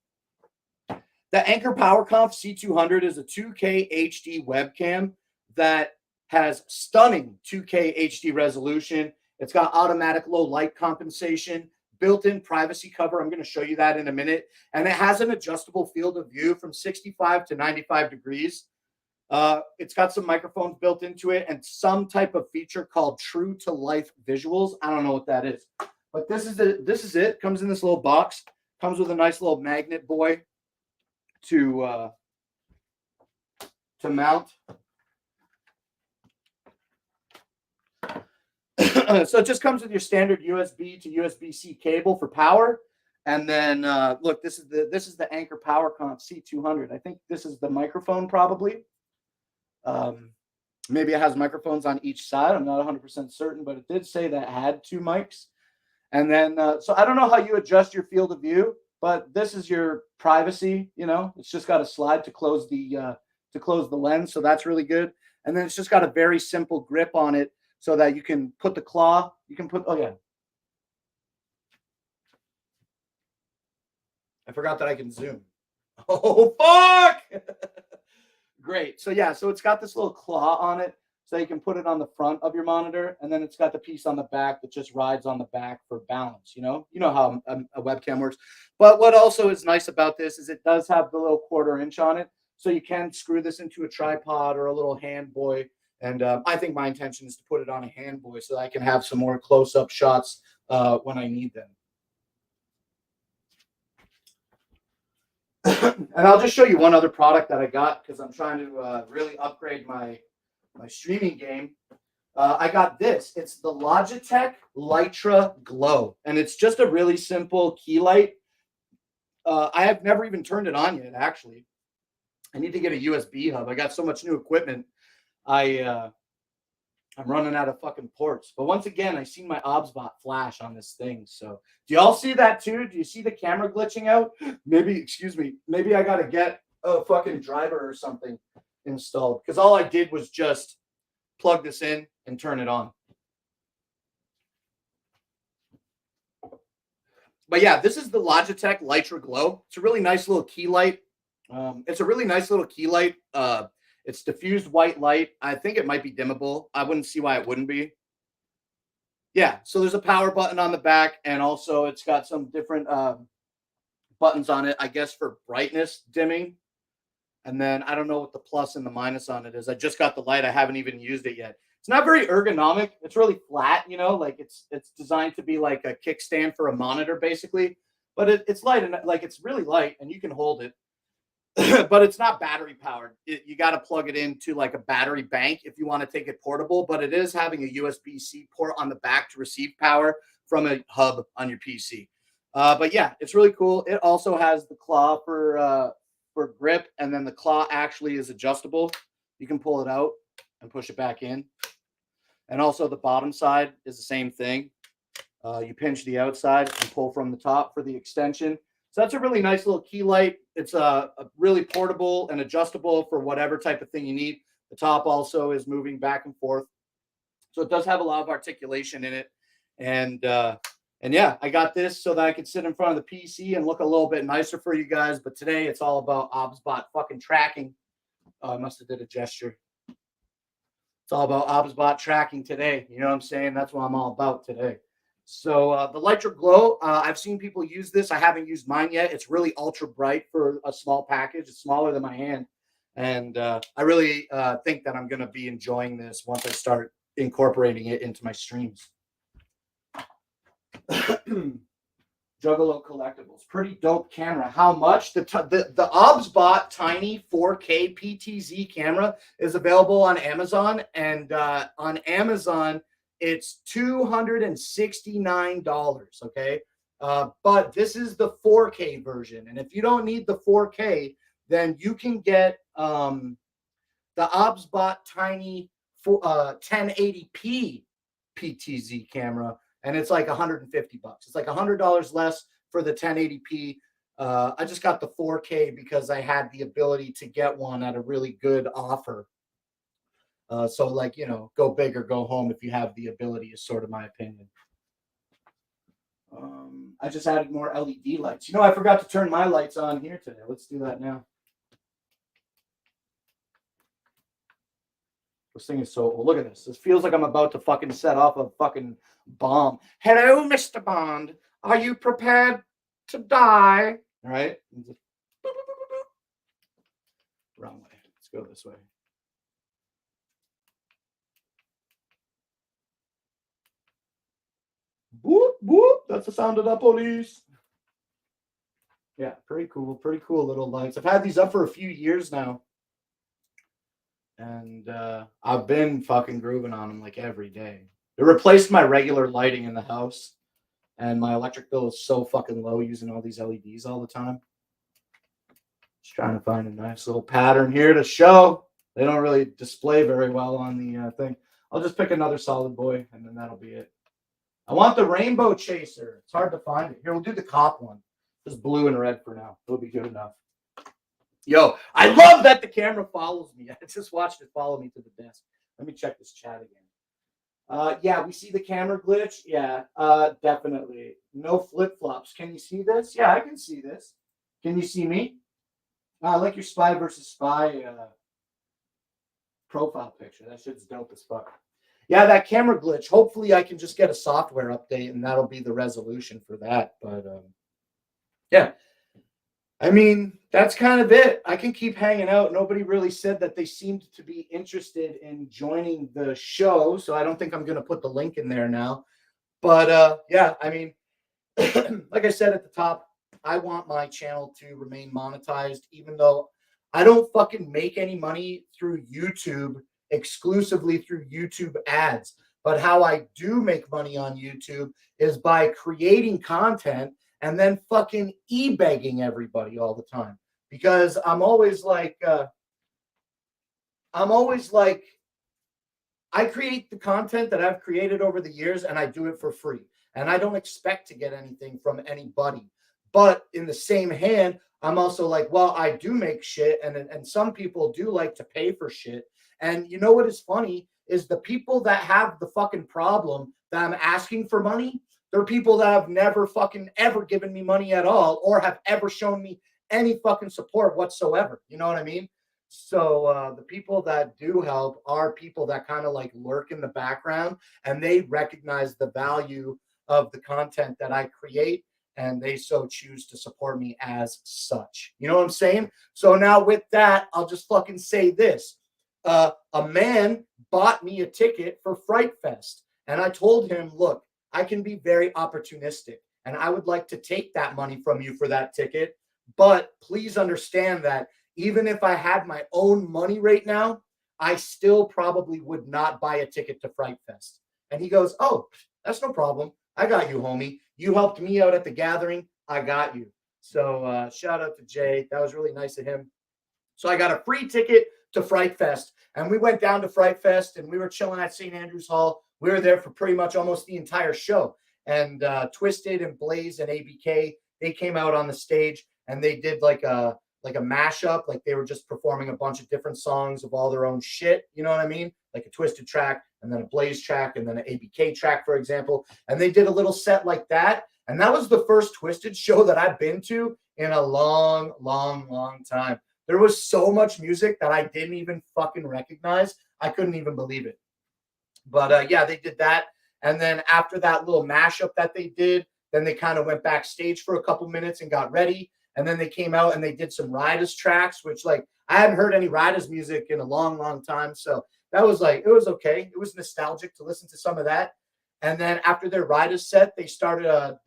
The Anker PowerConf C200 is a 2K HD webcam that has stunning 2K HD resolution. It's got automatic low light compensation, built-in privacy cover. I'm going to show you that in a minute. And it has an adjustable field of view from 65 to 95 degrees. It's got some microphones built into it and some type of feature called true to life visuals. I don't know what that is, but this is it. Comes in this little box. Comes with a nice little magnet boy to mount. So it just comes with your standard USB to USB-C cable for power. And then look, this is the Anker PowerConf C200. I think this is the microphone probably. Maybe it has microphones on each side. I'm not 100% certain, but it did say that it had 2 mics. And then, so I don't know how you adjust your field of view, but this is your privacy. You know, it's just got a slide to close the lens, so that's really good. And then it's just got a very simple grip on it, so that you can put the claw. You can put. Oh yeah, I forgot that I can zoom. Oh fuck! Great. So yeah, so it's got this little claw on it, so you can put it on the front of your monitor, and then it's got the piece on the back that just rides on the back for balance. You know how a webcam works. But what also is nice about this is it does have the little 1/4 inch on it, so you can screw this into a tripod or a little hand buoy. And I think my intention is to put it on a hand buoy so that I can have some more close-up shots when I need them. And I'll just show you one other product that I got because I'm trying to really upgrade my streaming game. I got this. It's the Logitech Litra Glow, and it's just a really simple key light. I have never even turned it on yet, actually. I need to get a USB hub. I got so much new equipment. I'm running out of fucking ports. But once again, I seen my OBSBot flash on this thing. So do y'all see that too? Do you see the camera glitching out? Maybe I gotta get a fucking driver or something installed. Because all I did was just plug this in and turn it on. But yeah, this is the Logitech Litra Glow. It's a really nice little key light. It's a really nice little key light. It's diffused white light. I think it might be dimmable. I wouldn't see why it wouldn't be. Yeah, so there's a power button on the back, and also it's got some different buttons on it, I guess, for brightness dimming. And then I don't know what the plus and the minus on it is. I just got the light. I haven't even used it yet. It's not very ergonomic. It's really flat, you know, like it's designed to be like a kickstand for a monitor, basically. But it's light and like it's really light, and you can hold it. But it's not battery powered. You got to plug it into like a battery bank if you want to take it portable. But it is having a USB-C port on the back to receive power from a hub on your PC. But yeah, it's really cool. It also has the claw for grip, and then the claw actually is adjustable. You can pull it out and push it back in. And also the bottom side is the same thing. You pinch the outside and pull from the top for the extension. So that's a really nice little key light. It's a really portable and adjustable for whatever type of thing you need. The top also is moving back and forth. So it does have a lot of articulation in it. And yeah, I got this so that I could sit in front of the PC and look a little bit nicer for you guys. But today it's all about OBSBot fucking tracking. Oh, I must have did a gesture. It's all about OBSBot tracking today. You know what I'm saying? That's what I'm all about today. So the Litra Glow, I've seen people use this. I haven't used mine yet. It's really ultra bright for a small package. It's smaller than my hand. And I really think that I'm going to be enjoying this once I start incorporating it into my streams. Juggalo Collectibles, pretty dope camera. How much? The OBSBot Tiny 4K PTZ camera is available on Amazon, and on Amazon it's $269. Okay, but this is the 4K version, and if you don't need the 4K, then you can get the OBSBot Tiny 1080p PTZ camera. And it's like $150. It's like $100 less for the 1080p. I just got the 4K because I had the ability to get one at a really good offer. So like, you know, go big or go home if you have the ability is sort of my opinion. I just added more LED lights. You know, I forgot to turn my lights on here today. Let's do that now. This thing is so old. Look at this. This feels like I'm about to fucking set off a fucking bomb. Hello, Mr. Bond. Are you prepared to die? All right. Just, boop, boop, boop, boop. Wrong way. Let's go this way. Boop, boop. That's the sound of the police. Yeah, pretty cool. Pretty cool little lights. I've had these up for a few years now. And I've been fucking grooving on them like every day. It replaced my regular lighting in the house, and my electric bill is so fucking low using all these LEDs all the time. Just trying to find a nice little pattern here to show. They don't really display very well on the thing. I'll just pick another solid boy, and then that'll be it. I want the Rainbow Chaser. It's hard to find it. Here, we'll do the cop one. Just blue and red for now. It'll be good enough. Yo, I love that the camera follows me. I just watched it follow me to the desk. Let me check this chat again. Yeah, we see the camera glitch. Yeah, definitely. No flip-flops. Can you see this? Yeah, I can see this. Can you see me? I like your Spy versus Spy profile picture. That shit's dope as fuck. Yeah, that camera glitch. Hopefully I can just get a software update and that'll be the resolution for that. But yeah. I mean, that's kind of it. I can keep hanging out. Nobody really said that they seemed to be interested in joining the show, so I don't think I'm going to put the link in there now. But yeah, I mean, like I said at the top, I want my channel to remain monetized, even though I don't fucking make any money through YouTube, exclusively through YouTube ads. But how I do make money on YouTube is by creating content and then fucking e-begging everybody all the time. Because I'm always like, I create the content that I've created over the years and I do it for free. And I don't expect to get anything from anybody. But in the same hand, I'm also like, well, I do make shit. And some people do like to pay for shit. And you know what is funny is the people that have the fucking problem that I'm asking for money. They're people that have never fucking ever given me money at all or have ever shown me any fucking support whatsoever. You know what I mean? So the people that do help are people that kind of like lurk in the background and they recognize the value of the content that I create and they so choose to support me as such. You know what I'm saying? So now with that, I'll just fucking say this. A man bought me a ticket for Fright Fest and I told him, look, I can be very opportunistic and I would like to take that money from you for that ticket. But please understand that even if I had my own money right now, I still probably would not buy a ticket to Fright Fest. And he goes, oh, that's no problem. I got you, homie. You helped me out at the gathering. I got you. So shout out to Jay. That was really nice of him. So I got a free ticket to Fright Fest. And we went down to Fright Fest and we were chilling at St. Andrews Hall. We were there for pretty much almost the entire show. And Twisted and Blaze and ABK, they came out on the stage and they did like a mashup, like they were just performing a bunch of different songs of all their own shit. You know what I mean? Like a Twisted track and then a Blaze track and then an ABK track, for example. And they did a little set like that. And that was the first Twisted show that I've been to in a long, long, long time. There was so much music that I didn't even fucking recognize. I couldn't even believe it. But yeah, they did that. And then after that little mashup that they did, then they kind of went backstage for a couple minutes and got ready. And then they came out and they did some Riders tracks, which like I hadn't heard any Riders music in a long, long time. So that was like, it was okay. It was nostalgic to listen to some of that. And then after their Riders set, they started,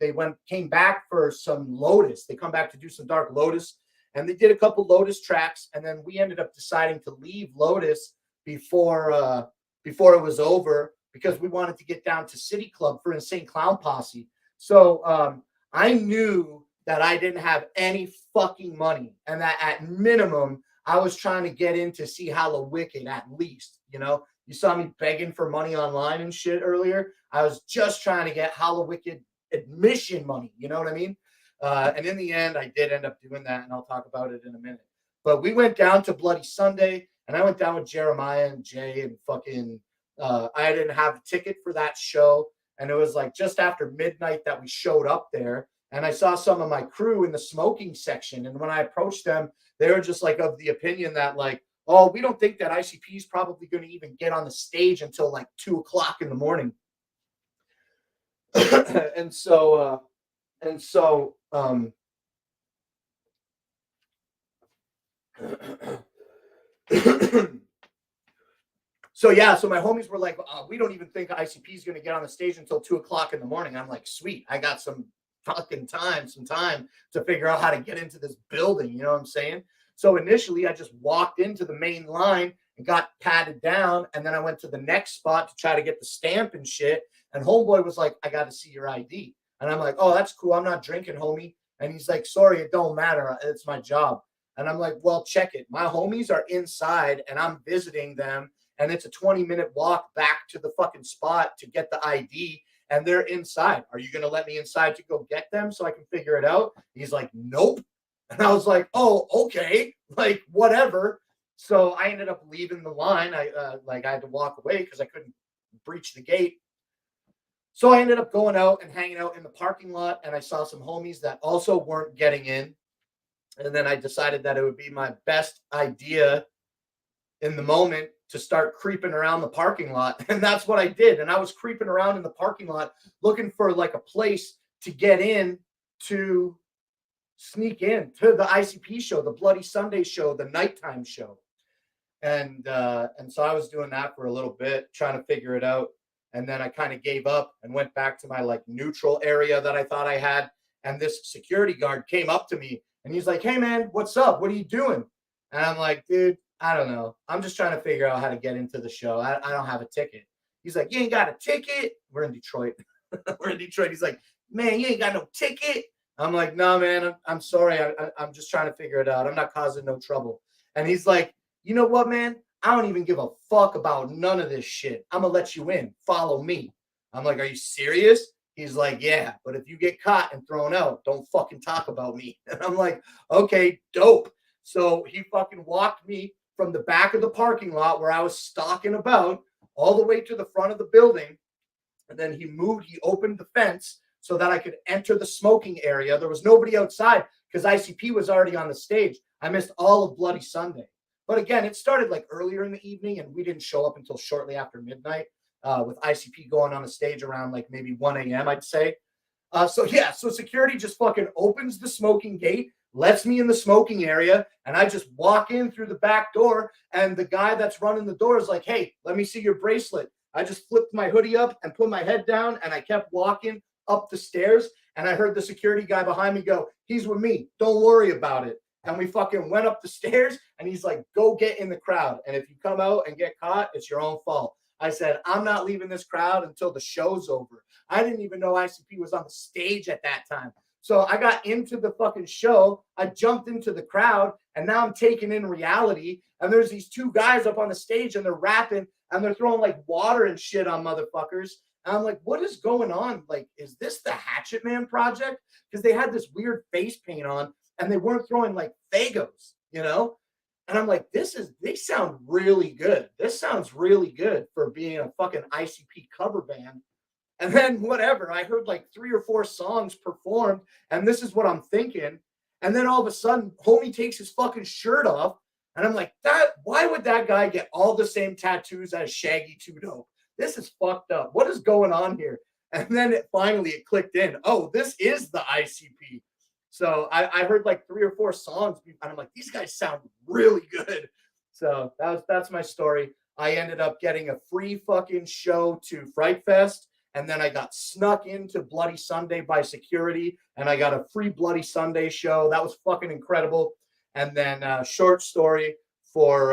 came back for some Lotus. They come back to do some Dark Lotus and they did a couple Lotus tracks. And then we ended up deciding to leave Lotus before it was over because we wanted to get down to City Club for Insane Clown Posse. So I knew that I didn't have any fucking money and that at minimum, I was trying to get in to see Hallowicked at least, you know? You saw me begging for money online and shit earlier. I was just trying to get Hallowicked admission money, you know what I mean? And in the end, I did end up doing that, and I'll talk about it in a minute. But we went down to Bloody Sunday, and I went down with Jeremiah and Jay and fucking I didn't have a ticket for that show. And it was like just after midnight that we showed up there. And I saw some of my crew in the smoking section. And when I approached them, they were just like of the opinion that like, oh, we don't think that ICP is probably going to even get on the stage until like 2:00 in the morning. and so So yeah, so my homies were like, we don't even think ICP is going to get on the stage until 2:00 in the morning. I'm like, sweet, I got some time to figure out how to get into this building. You know what I'm saying? So initially, I just walked into the main line and got patted down, and then I went to the next spot to try to get the stamp and shit. And homeboy was like, I got to see your ID, and I'm like, oh, that's cool. I'm not drinking, homie. And he's like, sorry, it don't matter. It's my job. And I'm like, well, check it. My homies are inside, and I'm visiting them. And it's a 20-minute walk back to the fucking spot to get the ID. And they're inside. Are you going to let me inside to go get them so I can figure it out? He's like, nope. And I was like, oh, okay. Like, whatever. So I ended up leaving the line. I had to walk away because I couldn't breach the gate. So I ended up going out and hanging out in the parking lot. And I saw some homies that also weren't getting in. And then I decided that it would be my best idea in the moment to start creeping around the parking lot. And that's what I did. And I was creeping around in the parking lot looking for like a place to get in, to sneak in to the ICP show, the Bloody Sunday show, the nighttime show. And so I was doing that for a little bit, trying to figure it out. And then I kind of gave up and went back to my like neutral area that I thought I had. And this security guard came up to me and he's like, hey man, what's up? What are you doing? And I'm like, dude, I don't know. I'm just trying to figure out how to get into the show. I don't have a ticket. He's like, you ain't got a ticket? We're in Detroit. We're in Detroit. He's like, man, you ain't got no ticket? I'm like, no, man, I'm sorry. I'm just trying to figure it out. I'm not causing no trouble. And he's like, you know what, man? I don't even give a fuck about none of this shit. I'm going to let you in. Follow me. I'm like, are you serious? He's like, yeah, but if you get caught and thrown out, don't fucking talk about me. And I'm like, okay, dope. So he fucking walked me from the back of the parking lot where I was stalking about all the way to the front of the building. And then he opened the fence so that I could enter the smoking area. There was nobody outside because ICP was already on the stage. I missed all of Bloody Sunday. But again, it started like earlier in the evening, and we didn't show up until shortly after midnight, with ICP going on the stage around like maybe 1 a.m., I'd say. So security just fucking opens the smoking gate, lets me in the smoking area, and I just walk in through the back door, and the guy that's running the door is like, hey, let me see your bracelet. I just flipped my hoodie up and put my head down, and I kept walking up the stairs, and I heard the security guy behind me go, he's with me, don't worry about it. And we fucking went up the stairs, and he's like, go get in the crowd, and if you come out and get caught, it's your own fault. I said, I'm not leaving this crowd until the show's over. I didn't even know ICP was on the stage at that time. So I got into the fucking show. I jumped into the crowd, and now I'm taking in reality. And there's these two guys up on the stage, and they're rapping, and they're throwing like water and shit on motherfuckers. And I'm like, what is going on? Like, is this the Hatchet Man project? Because they had this weird face paint on, and they weren't throwing like Fagos, you know? And I'm like, they sound really good. This sounds really good for being a fucking ICP cover band. And then whatever, I heard like 3 or 4 songs performed, and this is what I'm thinking. And then all of a sudden, homie takes his fucking shirt off, and I'm like, why would that guy get all the same tattoos as Shaggy 2 Dope? This is fucked up. What is going on here? And then it clicked in. Oh, this is the ICP. So I heard like 3 or 4 songs, and I'm like, these guys sound really good. So that's my story. I ended up getting a free fucking show to Fright Fest, and then I got snuck into Bloody Sunday by security, and I got a free Bloody Sunday show. That was fucking incredible. And then short story for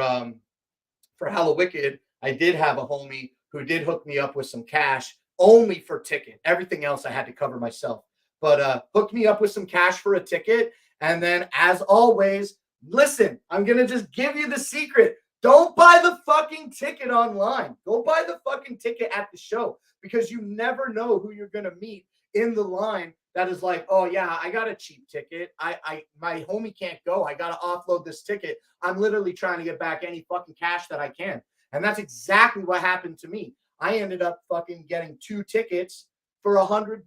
Hallowicked, I did have a homie who did hook me up with some cash only for ticket. Everything else I had to cover myself. But hooked me up with some cash for a ticket. And then, as always, listen, I'm going to just give you the secret. Don't buy the fucking ticket online. Go buy the fucking ticket at the show, because you never know who you're going to meet in the line that is like, oh, yeah, I got a cheap ticket. My homie can't go. I got to offload this ticket. I'm literally trying to get back any fucking cash that I can. And that's exactly what happened to me. I ended up fucking getting 2 tickets for $100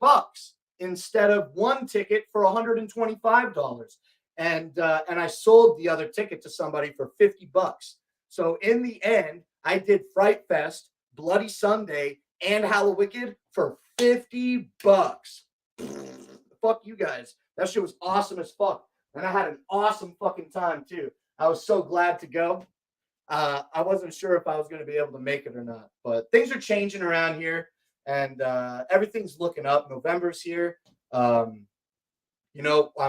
instead of 1 ticket for $125. And I sold the other ticket to somebody for $50. So in the end, I did Fright Fest, Bloody Sunday, and Hallowicked for $50. Fuck you guys. That shit was awesome as fuck. And I had an awesome fucking time too. I was so glad to go. I wasn't sure if I was going to be able to make it or not, but things are changing around here, and everything's looking up. November's here. I'm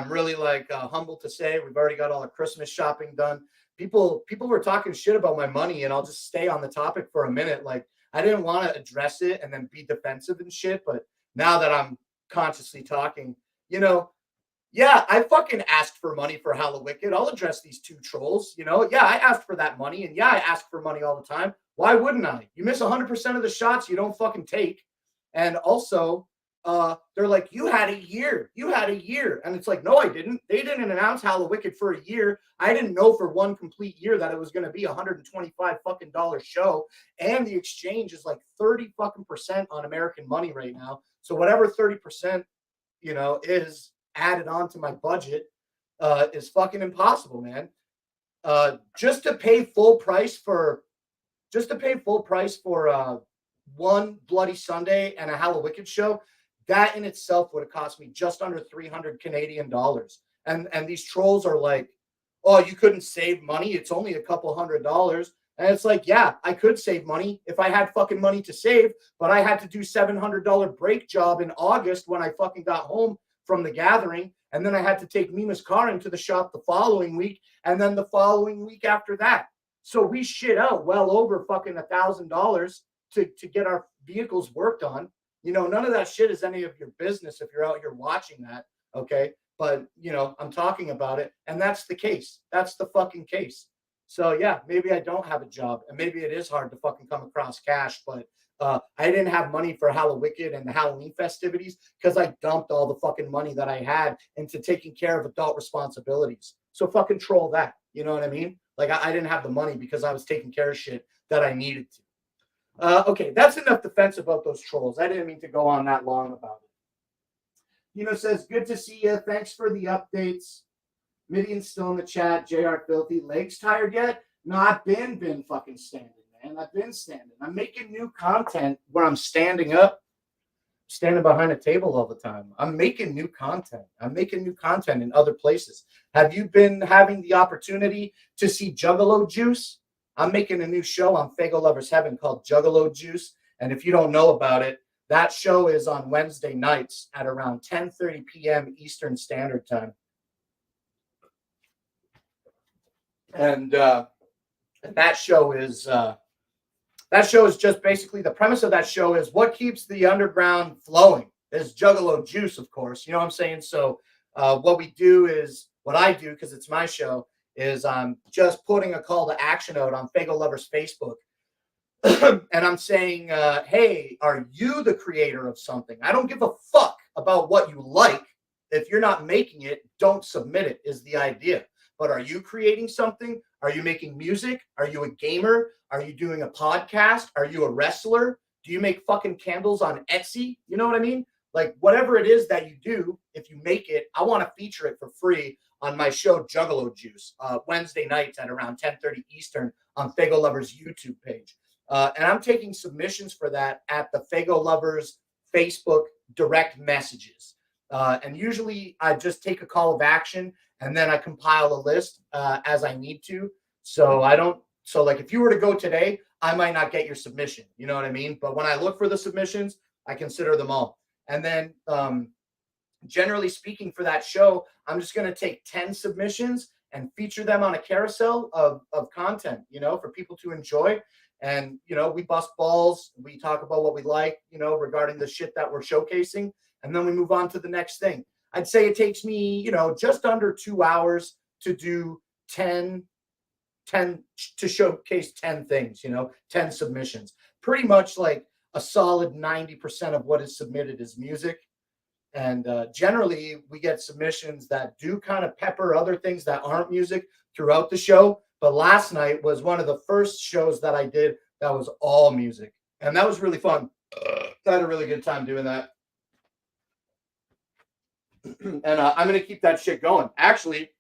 really humbled to say we've already got all the Christmas shopping done. People were talking shit about my money, and I'll just stay on the topic for a minute. Like, I didn't want to address it and then be defensive and shit, but now that I'm consciously talking, yeah, I fucking asked for money for Hallowicked. I'll address these 2 trolls, Yeah, I asked for that money, and yeah, I ask for money all the time. Why wouldn't I? You miss 100% of the shots you don't fucking take. And also, they're like, you had a year. And it's like, no, I didn't. They didn't announce Hallowicked for a year. I didn't know for 1 complete year that it was going to be $125 fucking show. And the exchange is like 30 fucking % on American money right now. So whatever 30%, is added on to my budget, is fucking impossible, man. Just to pay full price for 1 Bloody Sunday and a Hallowicked show, that in itself would have cost me just under 300 Canadian dollars. And these trolls are like, oh, you couldn't save money. It's only a couple $100. And it's like, yeah, I could save money if I had fucking money to save, but I had to do $700 break job in August when I fucking got home from the gathering. And then I had to take Mima's car into the shop the following week, and then the following week after that. So we shit out well over fucking $1,000 to get our vehicles worked on. None of that shit is any of your business if you're out here watching that. Okay. But, I'm talking about it, and that's the case. That's the fucking case. So yeah, maybe I don't have a job, and maybe it is hard to fucking come across cash, but I didn't have money for Hallowicked and the Halloween festivities because I dumped all the fucking money that I had into taking care of adult responsibilities. So fucking troll that. You know what I mean? Like, I didn't have the money because I was taking care of shit that I needed to. Okay, that's enough defense about those trolls. I didn't mean to go on that long about it. Says, good to see you. Thanks for the updates. Midian's still in the chat. JR Filthy. Legs tired yet? No, I've been fucking standing, man. I've been standing. I'm making new content where I'm standing up, standing behind a table all the time. I'm making new content. I'm making new content in other places. Have you been having the opportunity to see Juggalo Juice? I'm making a new show on Fago Lovers Heaven called Juggalo Juice. And if you don't know about it, that show is on Wednesday nights at around 10:30 p.m. Eastern Standard Time. And that show is just basically, the premise of that show is what keeps the underground flowing is Juggalo Juice, of course. You know what I'm saying? So what I do, because it's my show, is I'm just putting a call to action out on Fago Lovers Facebook. And I'm saying, hey, are you the creator of something? I don't give a fuck about what you like. If you're not making it, don't submit it, is the idea. But are you creating something? Are you making music? Are you a gamer? Are you doing a podcast? Are you a wrestler? Do you make fucking candles on Etsy? You know what I mean? Like, whatever it is that you do, if you make it, I want to feature it for free on my show, Juggalo Juice, Wednesday nights at around 10:30 Eastern on Fago Lovers YouTube page. And I'm taking submissions for that at the Fago Lovers Facebook direct messages. And usually I just take a call of action and then I compile a list as I need to. So like if you were to go today, I might not get your submission. You know what I mean? But when I look for the submissions, I consider them all. And then generally speaking, for that show, I'm just going to take 10 submissions and feature them on a carousel of content, for people to enjoy. And, we bust balls. We talk about what we like, regarding the shit that we're showcasing. And then we move on to the next thing. I'd say it takes me, just under 2 hours to do 10 to showcase 10 things, 10 submissions. Pretty much like a solid 90% of what is submitted is music. And generally, we get submissions that do kind of pepper other things that aren't music throughout the show. But last night was one of the first shows that I did that was all music. And that was really fun. I had a really good time doing that. And I'm going to keep that shit going. Actually,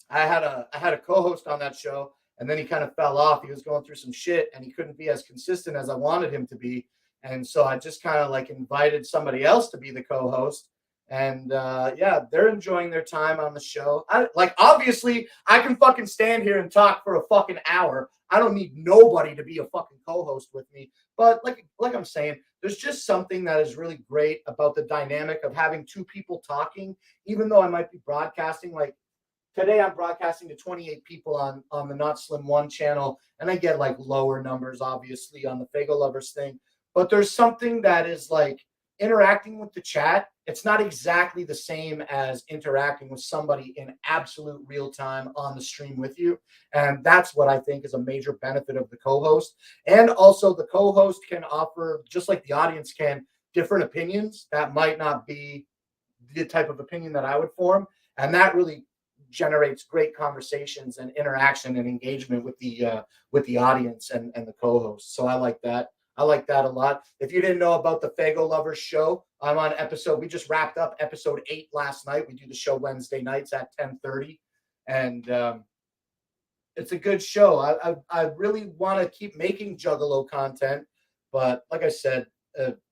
I had a co-host on that show, and then he kind of fell off. He was going through some shit, and he couldn't be as consistent as I wanted him to be. And so I just kind of like invited somebody else to be the co-host. And yeah, they're enjoying their time on the show. Obviously, I can fucking stand here and talk for a fucking hour. I don't need nobody to be a fucking co-host with me. But like I'm saying, there's just something that is really great about the dynamic of having two people talking, even though I might be broadcasting. Like today, I'm broadcasting to 28 people on the Not Slim One channel, and I get like lower numbers, obviously, on the Fago Lovers thing. But there's something that is like interacting with the chat. It's not exactly the same as interacting with somebody in absolute real time on the stream with you. And that's what I think is a major benefit of the co-host. And also the co-host can offer, just like the audience can, different opinions that might not be the type of opinion that I would form. And that really generates great conversations and interaction and engagement with the audience and the co-host. So I like that. I like that a lot. If you didn't know about the Fago Lovers show, I'm on we just wrapped up episode 8 last night. We do the show Wednesday nights at 10:30. And it's a good show. I really want to keep making Juggalo content. But like I said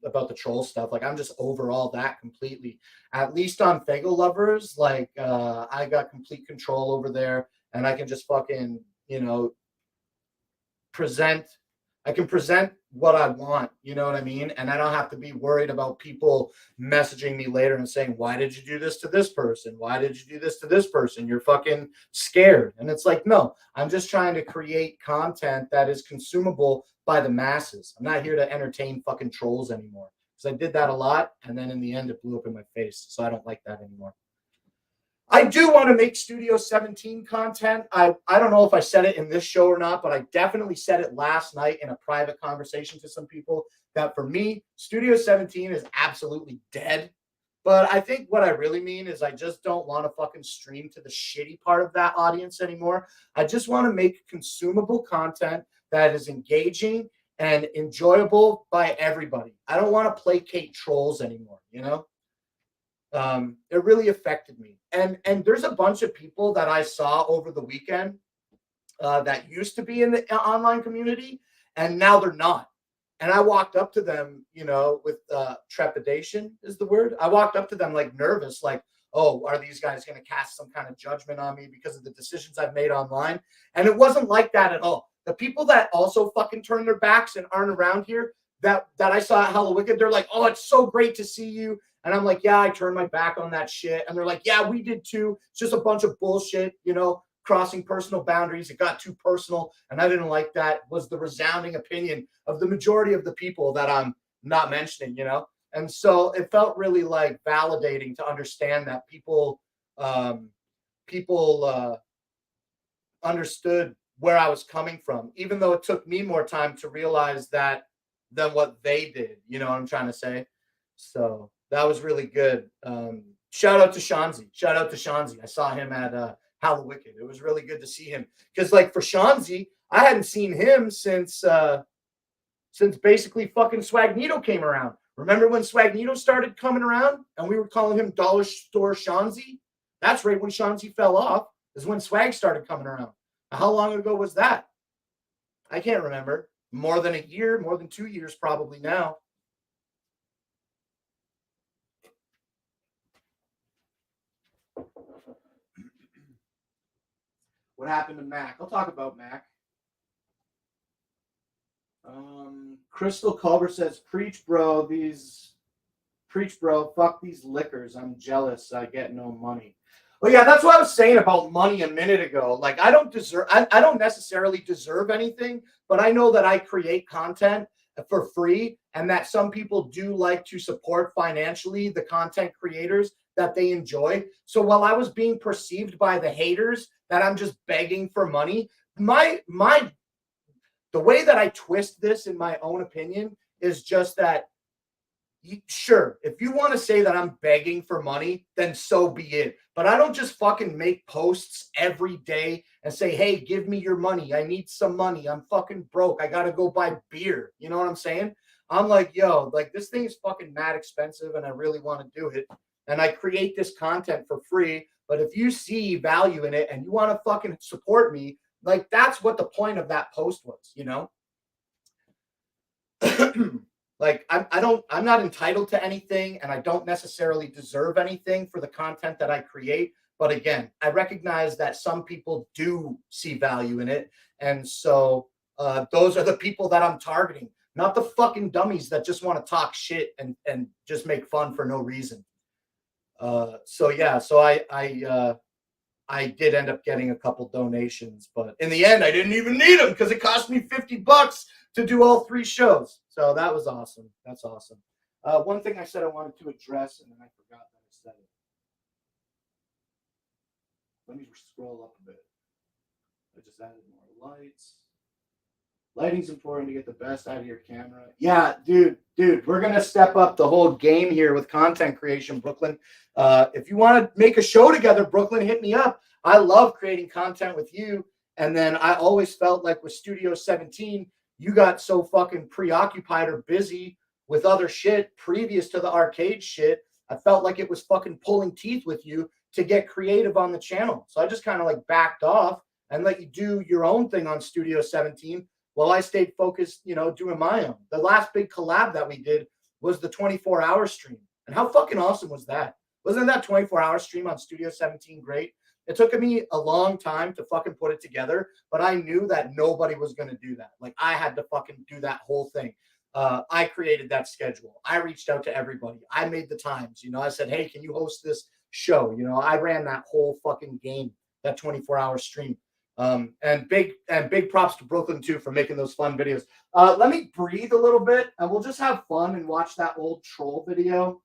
about the troll stuff, like I'm just over all that completely. At least on Fago Lovers, like I got complete control over there. And I can just fucking, I can present what I want, you know what I mean? And I don't have to be worried about people messaging me later and saying, why did you do this to this person? Why did you do this to this person? You're fucking scared. And it's like, no, I'm just trying to create content that is consumable by the masses. I'm not here to entertain fucking trolls anymore. Because I did that a lot. And then in the end, it blew up in my face. So I don't like that anymore. I do want to make Studio 17 content. I don't know if I said it in this show or not, but I definitely said it last night in a private conversation to some people that for me, Studio 17 is absolutely dead. But I think what I really mean is I just don't want to fucking stream to the shitty part of that audience anymore. I just want to make consumable content that is engaging and enjoyable by everybody. I don't want to placate trolls anymore, you know? It really affected me. And there's a bunch of people that I saw over the weekend that used to be in the online community, and now they're not. And I walked up to them, you know, with trepidation is the word. I walked up to them like nervous, like, oh, are these guys going to cast some kind of judgment on me because of the decisions I've made online? And it wasn't like that at all. The people that also fucking turn their backs and aren't around here that I saw at Hello Wicked, they're like, oh, it's so great to see you. And I'm like, yeah, I turned my back on that shit. And they're like, yeah, we did too. It's just a bunch of bullshit, you know, crossing personal boundaries. It got too personal. And I didn't like that, was the resounding opinion of the majority of the people that I'm not mentioning, you know? And so it felt really like validating to understand that people understood where I was coming from, even though it took me more time to realize that than what they did. You know what I'm trying to say? So that was really good. Shout out to Shanzi. Shout out to Shanzi. I saw him at Hello Wicked. It was really good to see him because, like, for Shanzi, I hadn't seen him since basically fucking Swagnito came around. Remember when Swagnito started coming around and we were calling him Dollar Store Shanzi? That's right when Shanzi fell off, is when Swag started coming around. How long ago was that? I can't remember. More than a year, more than 2 years probably now. What happened to Mac? I'll talk about Mac. Crystal Culver says, preach, bro. Fuck these liquors. I'm jealous. I get no money. Well, yeah, that's what I was saying about money a minute ago. Like, I don't necessarily deserve anything, but I know that I create content for free and that some people do like to support financially the content creators that they enjoy. So while I was being perceived by the haters that I'm just begging for money, the way that I twist this, in my own opinion, is just that, sure, if you want to say that I'm begging for money, then so be it. But I don't just fucking make posts every day and say, hey, give me your money. I need some money. I'm fucking broke. I got to go buy beer. You know what I'm saying? I'm like, yo, like, this thing is fucking mad expensive and I really want to do it. And I create this content for free. But if you see value in it and you want to fucking support me, like, that's what the point of that post was, you know? Like, I'm not entitled to anything, and I don't necessarily deserve anything for the content that I create. But again, I recognize that some people do see value in it. And so those are the people that I'm targeting, not the fucking dummies that just want to talk shit and just make fun for no reason. So yeah, so I did end up getting a couple donations, but in the end, I didn't even need them because it cost me $50 to do all 3 shows. So that was awesome. That's awesome. One thing I said I wanted to address, and then I forgot that I said it. Let me scroll up a bit. I just added more lights. Lighting's important to get the best out of your camera. Yeah, dude, we're going to step up the whole game here with content creation, Brooklyn. If you want to make a show together, Brooklyn, hit me up. I love creating content with you. And then I always felt like with Studio 17, you got so fucking preoccupied or busy with other shit previous to the arcade shit. I felt like it was fucking pulling teeth with you to get creative on the channel. So I just kind of like backed off and let you do your own thing on Studio 17 while I stayed focused, you know, doing my own. The last big collab that we did was the 24-hour stream. And how fucking awesome was that? Wasn't that 24-hour stream on Studio 17 great? It took me a long time to fucking put it together, but I knew that nobody was going to do that. Like, I had to fucking do that whole thing. I created that schedule. I reached out to everybody. I made the times. You know, I said, hey, can you host this show? You know, I ran that whole fucking game, that 24-hour stream. And big props to Brooklyn too for making those fun videos. Let me breathe a little bit and we'll just have fun and watch that old troll video.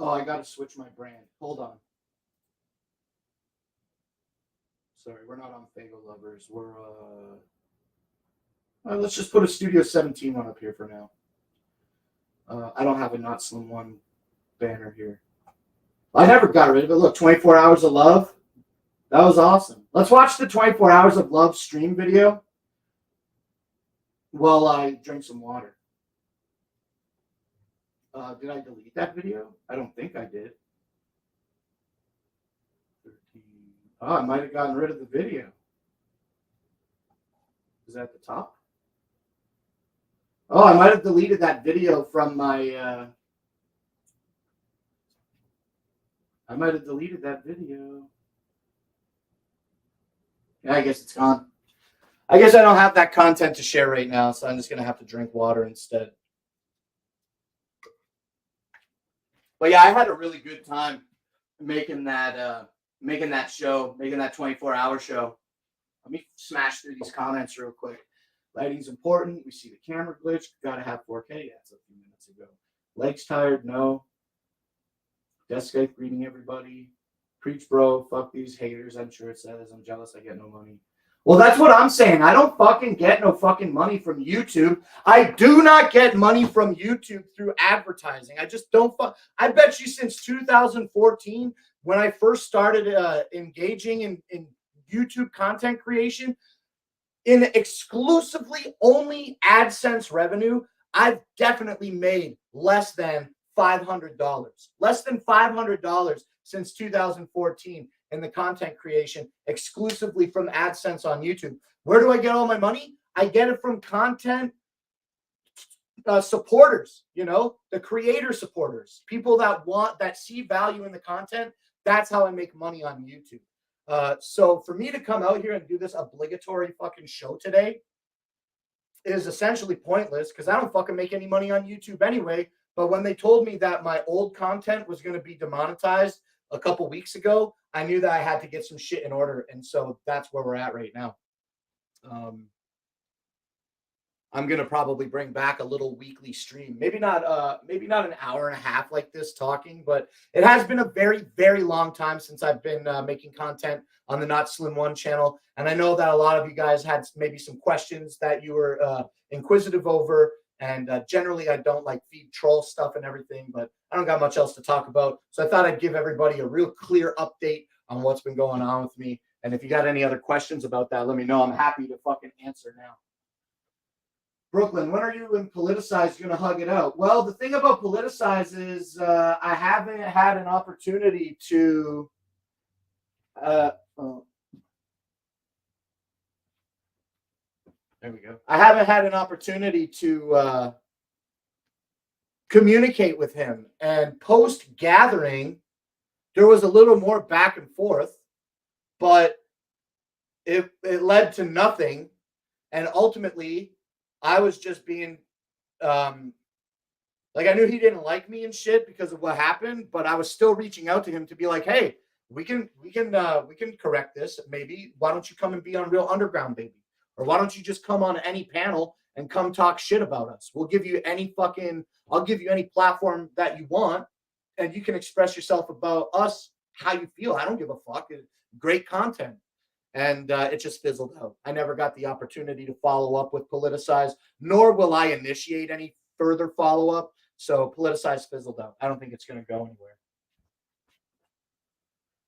Oh, I gotta switch my brand. Hold on. Sorry, we're not on Fago Lovers. We're let's just put a Studio 17 one up here for now. I don't have a Not Slim One banner here. I never got rid of it. Look, 24 Hours of Love. That was awesome. Let's watch the 24 Hours of Love stream video. while I drink some water. Did I delete that video? I don't think I did. 13. Oh, I might have gotten rid of the video. Is that at the top? Oh, I might have deleted that video from my. I might have deleted that video. Yeah, I guess it's gone. I guess I don't have that content to share right now, so I'm just going to have to drink water instead. But yeah, I had a really good time making that show, making that 24-hour show. Let me smash through these comments real quick. Lighting's important. We see the camera glitch. Gotta have 4K. Yeah, that's a few minutes ago. Legs tired? No. Desk Skype greeting everybody. Preach, bro. Fuck these haters. I'm sure it says. I'm jealous. I get no money. Well, that's what I'm saying. I don't fucking get no fucking money from YouTube. I do not get money from YouTube through advertising. I just don't. I bet you since 2014, when I first started engaging in YouTube content creation, in exclusively only AdSense revenue, I've definitely made less than $500. Less than $500 since 2014 in the content creation exclusively from AdSense on YouTube. Where do I get all my money? I get it from content supporters, the creator supporters, people that see value in the content. That's how I make money on YouTube. So for me to come out here and do this obligatory fucking show today is essentially pointless because I don't fucking make any money on YouTube anyway. But when they told me that my old content was going to be demonetized a couple weeks ago, I knew that I had to get some shit in order. And so that's where we're at right now. I'm going to probably bring back a little weekly stream. Maybe not an hour and a half like this talking, but it has been a very, very long time since I've been making content on the Not Slim One channel. And I know that a lot of you guys had maybe some questions that you were inquisitive over. And generally, I don't like feed troll stuff and everything, but I don't got much else to talk about. So I thought I'd give everybody a real clear update on what's been going on with me. And if you got any other questions about that, let me know. I'm happy to fucking answer now. Brooklyn, when are you and Politicize going to hug it out? Well, the thing about Politicize is I haven't had an opportunity to there we go. I haven't had an opportunity to communicate with him. And post-gathering, there was a little more back and forth, but it led to nothing. And ultimately, I was just being I knew he didn't like me and shit because of what happened, but I was still reaching out to him to be like, hey, we can correct this. Maybe why don't you come and be on Real Underground, baby? Or why don't you just come on any panel and come talk shit about us? I'll give you any platform that you want, and you can express yourself about us how you feel. I don't give a fuck. Great content. And it just fizzled out. I never got the opportunity to follow up with Politicize, nor will I initiate any further follow-up. So Politicize fizzled out. I don't think it's going to go anywhere.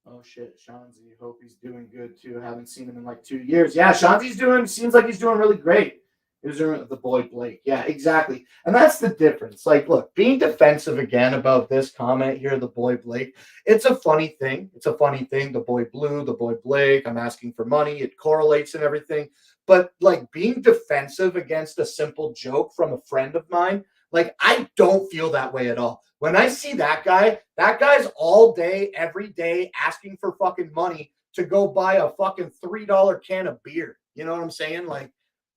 Oh, shit. Shanzi, hope he's doing good, too. I haven't seen him in like 2 years. Yeah, seems like he's doing really great. Is the boy Blake? Yeah, exactly. And that's the difference. Like, look, being defensive again about this comment here, the boy Blake, it's a funny thing. It's a funny thing. The boy Blue, the boy Blake, I'm asking for money. It correlates and everything. But like being defensive against a simple joke from a friend of mine, like I don't feel that way at all. When I see that guy's all day, every day asking for fucking money to go buy a fucking $3 can of beer. You know what I'm saying? Like,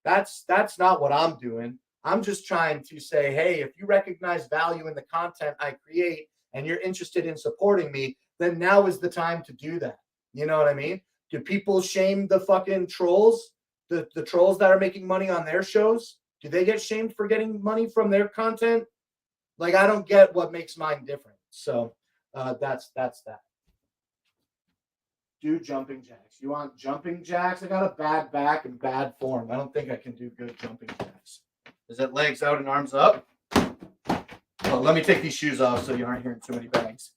that's not what I'm doing. I'm just trying to say, hey, if you recognize value in the content I create and you're interested in supporting me, then now is the time to do that. You know what I mean? Do people shame the fucking trolls? The trolls that are making money on their shows? Do they get shamed for getting money from their content? Like, I don't get what makes mine different. So that's that. Do jumping jacks. You want jumping jacks? I got a bad back and bad form. I don't think I can do good jumping jacks. Is it legs out and arms up? Oh, let me take these shoes off so you aren't hearing too many bangs.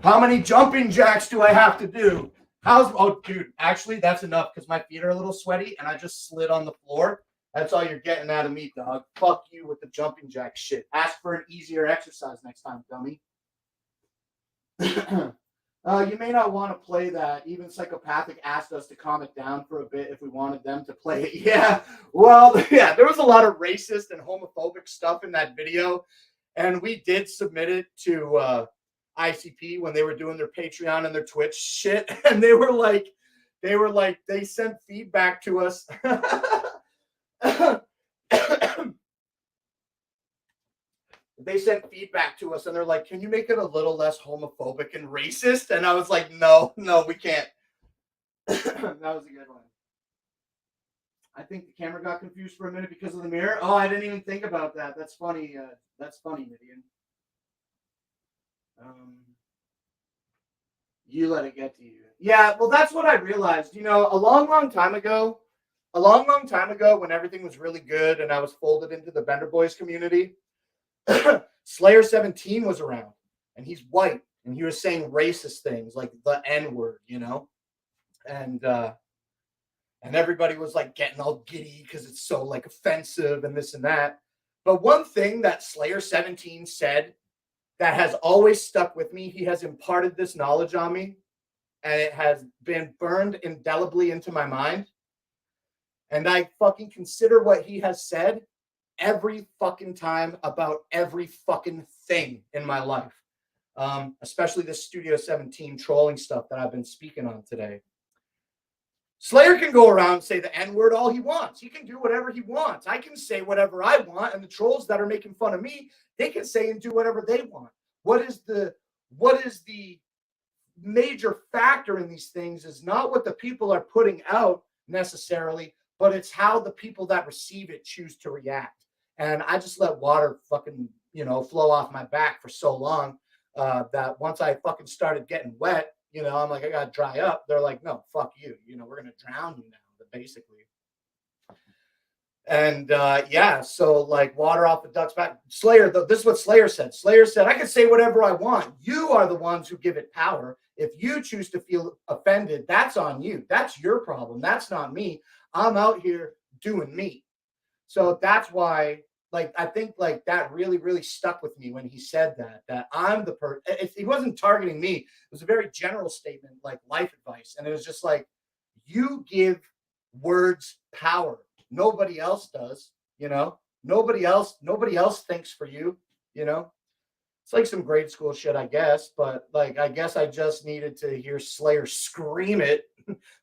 How many jumping jacks do I have to do? Oh, dude, actually, that's enough because my feet are a little sweaty and I just slid on the floor That's all you're getting out of me, dog. Fuck you with the jumping jack shit. Ask for an easier exercise next time, dummy. You may not want to play that. Even Psychopathic asked us to calm it down for a bit if we wanted them to play it. Yeah, well, yeah, there was a lot of racist and homophobic stuff in that video. And we did submit it to ICP when they were doing their Patreon and their Twitch shit. And they sent feedback to us. They sent feedback to us and they're like, can you make it a little less homophobic and racist? And I was like, no, we can't. That was a good one. I think the camera got confused for a minute because of the mirror. Oh, I didn't even think about that. That's funny. That's funny, Midian. You let it get to you. Yeah, well, that's what I realized. You know, a long time ago, when everything was really good and I was folded into the Bender Boys community, Slayer 17 was around, and he's white, and he was saying racist things like the N-word, you know, and everybody was like getting all giddy because it's so like offensive and this and that. But one thing that Slayer 17 said that has always stuck with me, he has imparted this knowledge on me, and it has been burned indelibly into my mind. And I fucking consider what he has said every fucking time about every fucking thing in my life. Especially this Studio 17 trolling stuff that I've been speaking on today. Slayer can go around and say the N-word all he wants. He can do whatever he wants. I can say whatever I want, and the trolls that are making fun of me, they can say and do whatever they want. What is the major factor in these things is not what the people are putting out necessarily, but it's how the people that receive it choose to react. And I just let water fucking, flow off my back for so long that once I fucking started getting wet, I'm like, I got to dry up. They're like, no, fuck you. We're going to drown you now, basically. And so like water off the duck's back. Slayer, this is what Slayer said. Slayer said, I can say whatever I want. You are the ones who give it power. If you choose to feel offended, that's on you. That's your problem. That's not me. I'm out here doing me. So that's why, like, I think like that really, really stuck with me when he said that I'm the person. He wasn't targeting me. It was a very general statement, like life advice. And it was just like, you give words power. Nobody else does, nobody else thinks for you, It's like some grade school shit, I guess. But like, I guess I just needed to hear Slayer scream it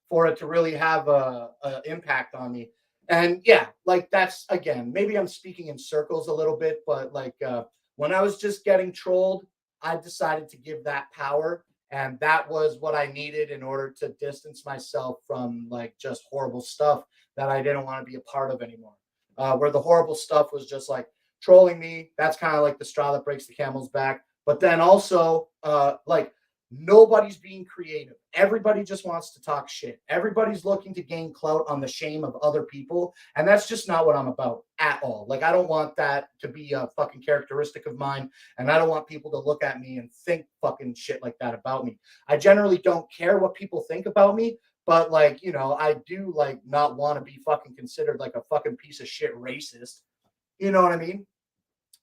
for it to really have a impact on me. And yeah, like that's, again, maybe I'm speaking in circles a little bit, but like when I was just getting trolled, I decided to give that power. And that was what I needed in order to distance myself from like just horrible stuff that I didn't want to be a part of anymore. Where the horrible stuff was just like trolling me. That's kind of like the straw that breaks the camel's back. But then also like nobody's being creative. Everybody just wants to talk shit. Everybody's looking to gain clout on the shame of other people. And that's just not what I'm about at all. Like, I don't want that to be a fucking characteristic of mine. And I don't want people to look at me and think fucking shit like that about me. I generally don't care what people think about me. But like, I do like not want to be fucking considered like a fucking piece of shit racist. You know what I mean?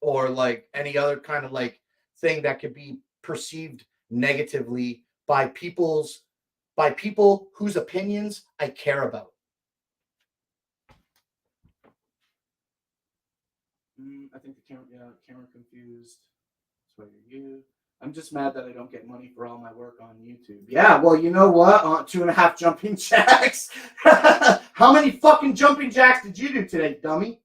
Or like any other kind of like thing that could be perceived negatively by people whose opinions I care about. I think the camera confused. That's why you. I'm just mad that I don't get money for all my work on YouTube. Yeah, well, you know what? 2.5 jumping jacks. How many fucking jumping jacks did you do today, dummy?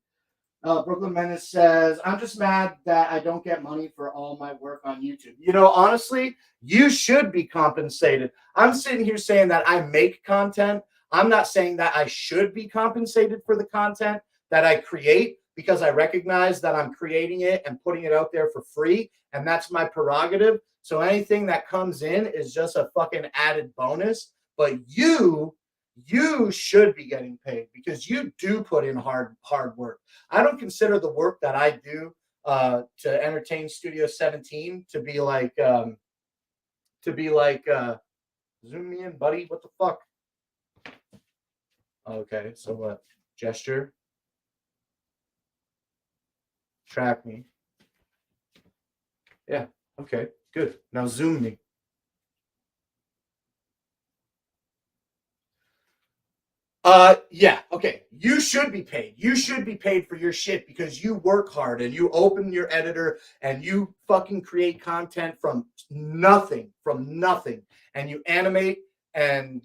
Brooklyn Menace says, I'm just mad that I don't get money for all my work on YouTube. Honestly, you should be compensated. I'm sitting here saying that I make content. I'm not saying that I should be compensated for the content that I create, because I recognize that I'm creating it and putting it out there for free, and that's my prerogative. So anything that comes in is just a fucking added bonus. But you should be getting paid because you do put in hard work. I don't consider the work that I do to entertain Studio 17 to be like zoom me in, buddy. What the fuck? Okay, so what? Gesture. track me. Yeah. Okay. Good. Now zoom me. Yeah, okay. You should be paid. You should be paid for your shit because you work hard and you open your editor and you fucking create content from nothing, and you animate and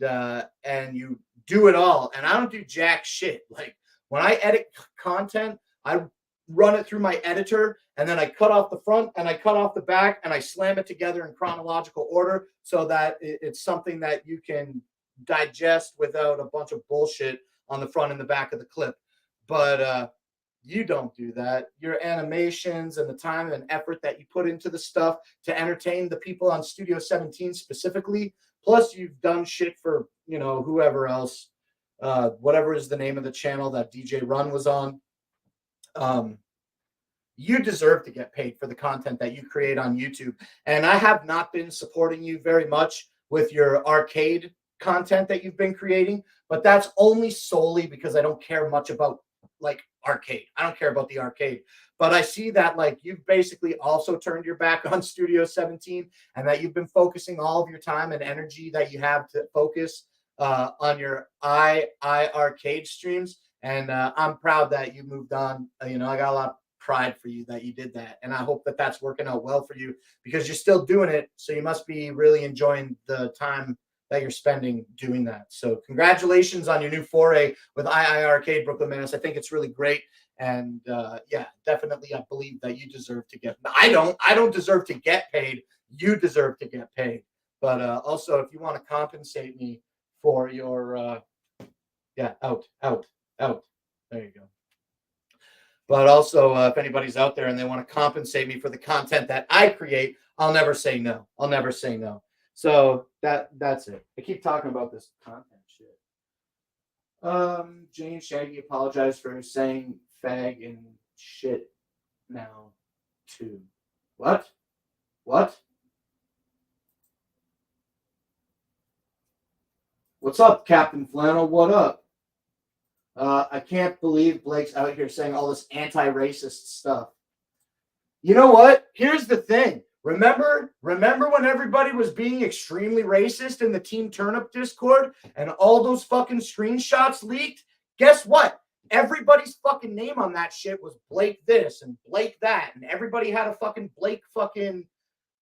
you do it all. And I don't do jack shit. Like when I edit content, I run it through my editor and then I cut off the front and I cut off the back and I slam it together in chronological order so that it's something that you can digest without a bunch of bullshit on the front and the back of the clip. But you don't do that. Your animations and the time and effort that you put into the stuff to entertain the people on Studio 17 specifically, plus you've done shit for, whoever else, whatever is the name of the channel that DJ Run was on. You deserve to get paid for the content that you create on YouTube. And I have not been supporting you very much with your arcade content that you've been creating, but that's only solely because I don't care much about like arcade. I don't care about the arcade, but I see that like you've basically also turned your back on Studio 17 and that you've been focusing all of your time and energy that you have to focus on your arcade streams. And I'm proud that you moved on. I got a lot of pride for you that you did that. And I hope that that's working out well for you because you're still doing it. So you must be really enjoying the time that you're spending doing that. So congratulations on your new foray with II Arcade Brooklyn Menace. I think it's really great. And yeah, definitely I believe that you deserve to get, I don't deserve to get paid. You deserve to get paid. But also if you want to compensate me for your, out. There you go. But also, if anybody's out there and they want to compensate me for the content that I create, I'll never say no. I'll never say no. So that's it. I keep talking about this content shit. Jane Shaggy apologized for saying fag and shit now too. What? What's up, Captain Flannel? What up? I can't believe Blake's out here saying all this anti-racist stuff. You know what? Here's the thing. Remember when everybody was being extremely racist in the Team Turnip Discord and all those fucking screenshots leaked? Guess what? Everybody's fucking name on that shit was Blake this and Blake that, and everybody had a fucking Blake fucking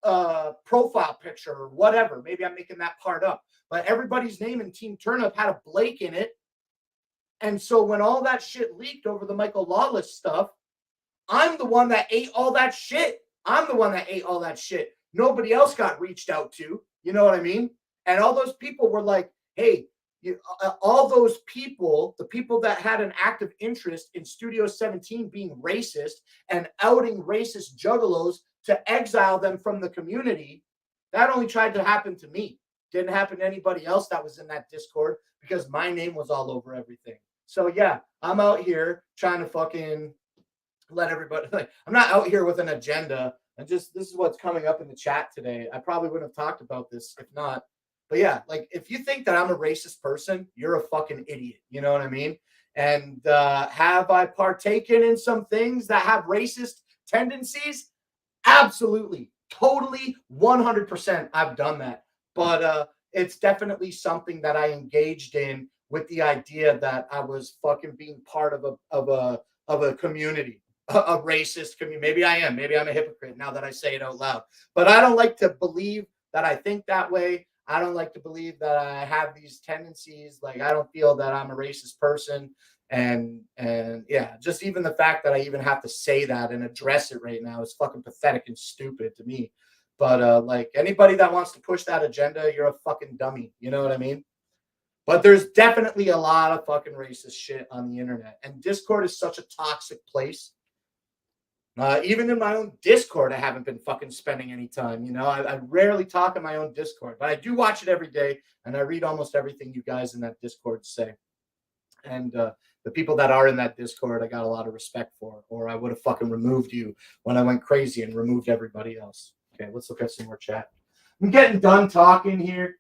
profile picture or whatever. Maybe I'm making that part up. But everybody's name in Team Turnip had a Blake in it. And so when all that shit leaked over the Michael Lawless stuff, I'm the one that ate all that shit. Nobody else got reached out to. You know what I mean? And all those people were like, hey, all those people, the people that had an active interest in Studio 17 being racist and outing racist juggalos to exile them from the community, that only tried to happen to me. Didn't happen to anybody else that was in that Discord because my name was all over everything. So yeah, I'm out here trying to fucking let everybody, like, I'm not out here with an agenda. And just, this is what's coming up in the chat today. I probably wouldn't have talked about this if not. But yeah, like if you think that I'm a racist person, you're a fucking idiot. You know what I mean? And have I partaken in some things that have racist tendencies? Absolutely. Totally. 100% I've done that. But it's definitely something that I engaged in with the idea that I was fucking being part of a community, a racist community. Maybe I am. Maybe I'm a hypocrite now that I say it out loud. But I don't like to believe that I think that way. I don't like to believe that I have these tendencies. Like, I don't feel that I'm a racist person. And yeah, just even the fact that I even have to say that and address it right now is fucking pathetic and stupid to me. But like anybody that wants to push that agenda, you're a fucking dummy. You know what I mean? But there's definitely a lot of fucking racist shit on the internet. And Discord is such a toxic place. Even in my own Discord, I haven't been fucking spending any time. I rarely talk in my own Discord, but I do watch it every day. And I read almost everything you guys in that Discord say. And the people that are in that Discord, I got a lot of respect for, or I would have fucking removed you when I went crazy and removed everybody else. Okay, let's look at some more chat. I'm getting done talking here.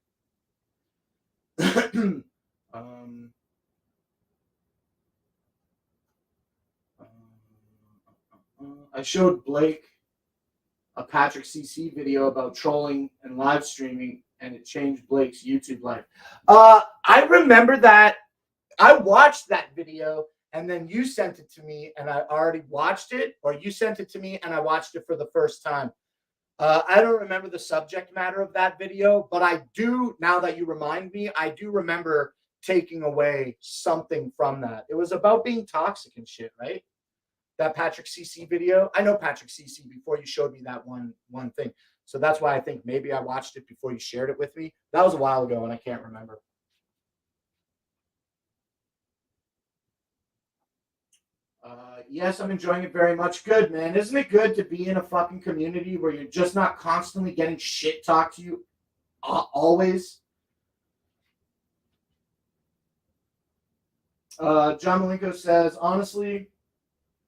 I showed Blake a Patrick CC video about trolling and live streaming, and it changed Blake's YouTube life. I remember that. I watched that video, and then you sent it to me, and I already watched it, or you sent it to me, and I watched it for the first time. I don't remember the subject matter of that video, but I do, now that you remind me, I do remember taking away something from that. It was about being toxic and shit, right? That Patrick CC video. I know Patrick CC before you showed me that one thing. So that's why I think maybe I watched it before you shared it with me. That was a while ago, and I can't remember. Yes, I'm enjoying it very much. Good, man. Isn't it good to be in a fucking community where you're just not constantly getting shit talked to you always? John Malenko says, honestly,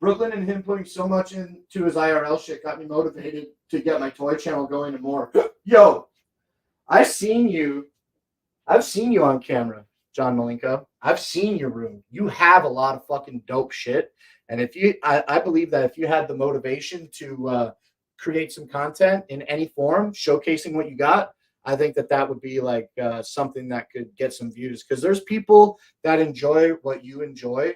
Brooklyn and him putting so much into his IRL shit got me motivated to get my toy channel going and more. Yo, I've seen you on camera, John Malenko. I've seen your room. You have a lot of fucking dope shit. And I believe that if you had the motivation to create some content in any form, showcasing what you got, I think that would be like something that could get some views. Because there's people that enjoy what you enjoy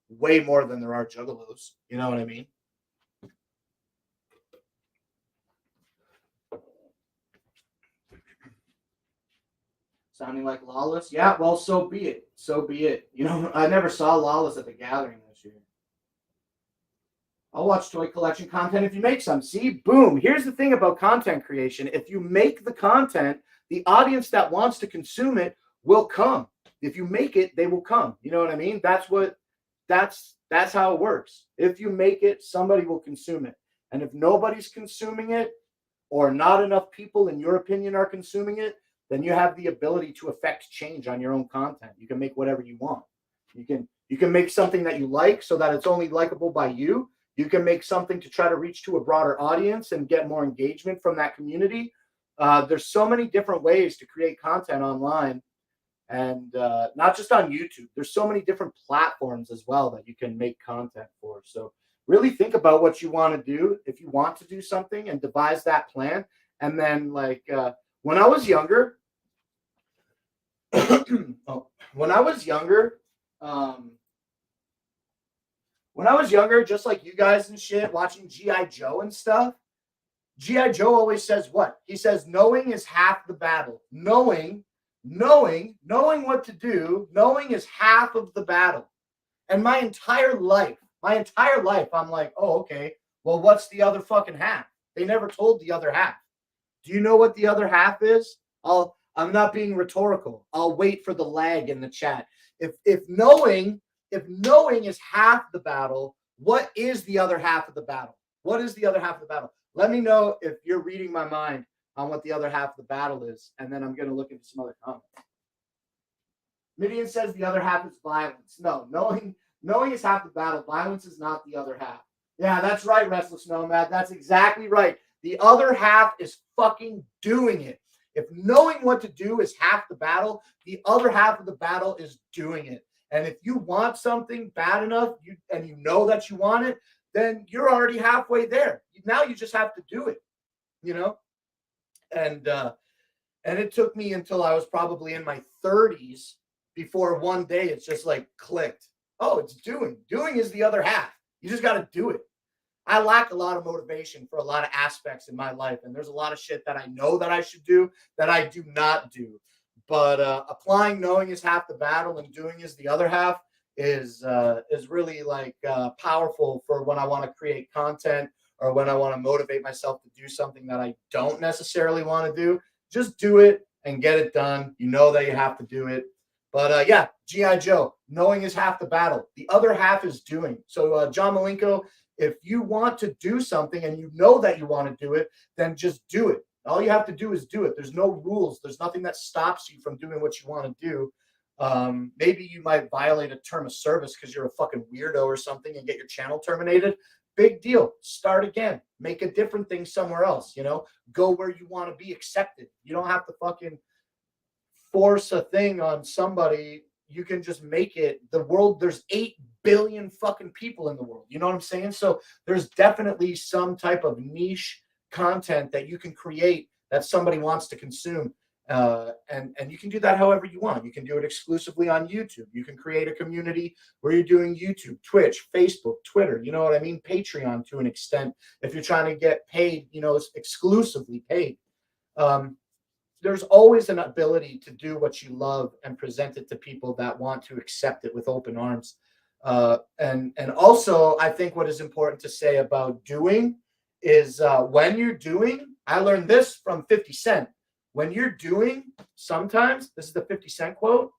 way more than there are juggalos. You know what I mean? Sounding like Lawless? Yeah, well, so be it. So be it. You know, I never saw Lawless at the gathering this year. I'll watch toy collection content if you make some. See, boom. Here's the thing about content creation. If you make the content, the audience that wants to consume it will come. If you make it, they will come. You know what I mean? That's how it works. If you make it, somebody will consume it. And if nobody's consuming it, or not enough people, in your opinion, are consuming it, then you have the ability to affect change on your own content. You can make whatever you want. You can make something that you like so that it's only likable by you. You can make something to try to reach to a broader audience and get more engagement from that community. There's so many different ways to create content online, and not just on YouTube. There's so many different platforms as well that you can make content for. So really think about what you want to do. If you want to do something, and devise that plan. And then when I was younger, just like you guys and shit, watching G.I. Joe and stuff, G.I. Joe always says what? He says, knowing is half the battle. Knowing what to do, knowing is half of the battle. And my entire life, I'm like, oh, okay, well, what's the other fucking half? They never told the other half. Do you know what the other half is? I'm not being rhetorical. I'll wait for the lag in the chat. If knowing is half the battle, what is the other half of the battle? What is the other half of the battle? Let me know if you're reading my mind on what the other half of the battle is, and then I'm going to look into some other comments. Midian says the other half is violence. No, knowing is half the battle. Violence is not the other half. Yeah, that's right, Restless Nomad. That's exactly right. The other half is fucking doing it. If knowing what to do is half the battle, the other half of the battle is doing it. And if you want something bad enough, and you know that you want it, then you're already halfway there. Now you just have to do it, you know? And it took me until I was probably in my 30s before one day it's just like clicked. Oh, it's doing. Doing is the other half. You just got to do it. I lack a lot of motivation for a lot of aspects in my life. And there's a lot of shit that I know that I should do that I do not do. But applying knowing is half the battle and doing is the other half is really powerful for when I want to create content or when I want to motivate myself to do something that I don't necessarily want to do. Just do it and get it done. You know that you have to do it. But yeah, G.I. Joe, knowing is half the battle. The other half is doing. So John Malenko, if you want to do something and you know that you want to do it, then just do it. All you have to do is do it. There's no rules. There's nothing that stops you from doing what you want to do. Maybe you might violate a term of service because you're a fucking weirdo or something and get your channel terminated. Big deal. Start again. Make a different thing somewhere else, you know? Go where you want to be accepted. You don't have to fucking force a thing on somebody you can just make it the world. There's 8 billion fucking people in the world. You know what I'm saying? So there's definitely some type of niche content that you can create that somebody wants to consume. And you can do that however you want. You can do it exclusively on YouTube. You can create a community where you're doing YouTube, Twitch, Facebook, Twitter. You know what I mean? Patreon to an extent. If you're trying to get paid, exclusively paid. There's always an ability to do what you love and present it to people that want to accept it with open arms. And also, I think what is important to say about doing is when you're doing, I learned this from 50 Cent. When you're doing, sometimes, this is the 50 Cent quote,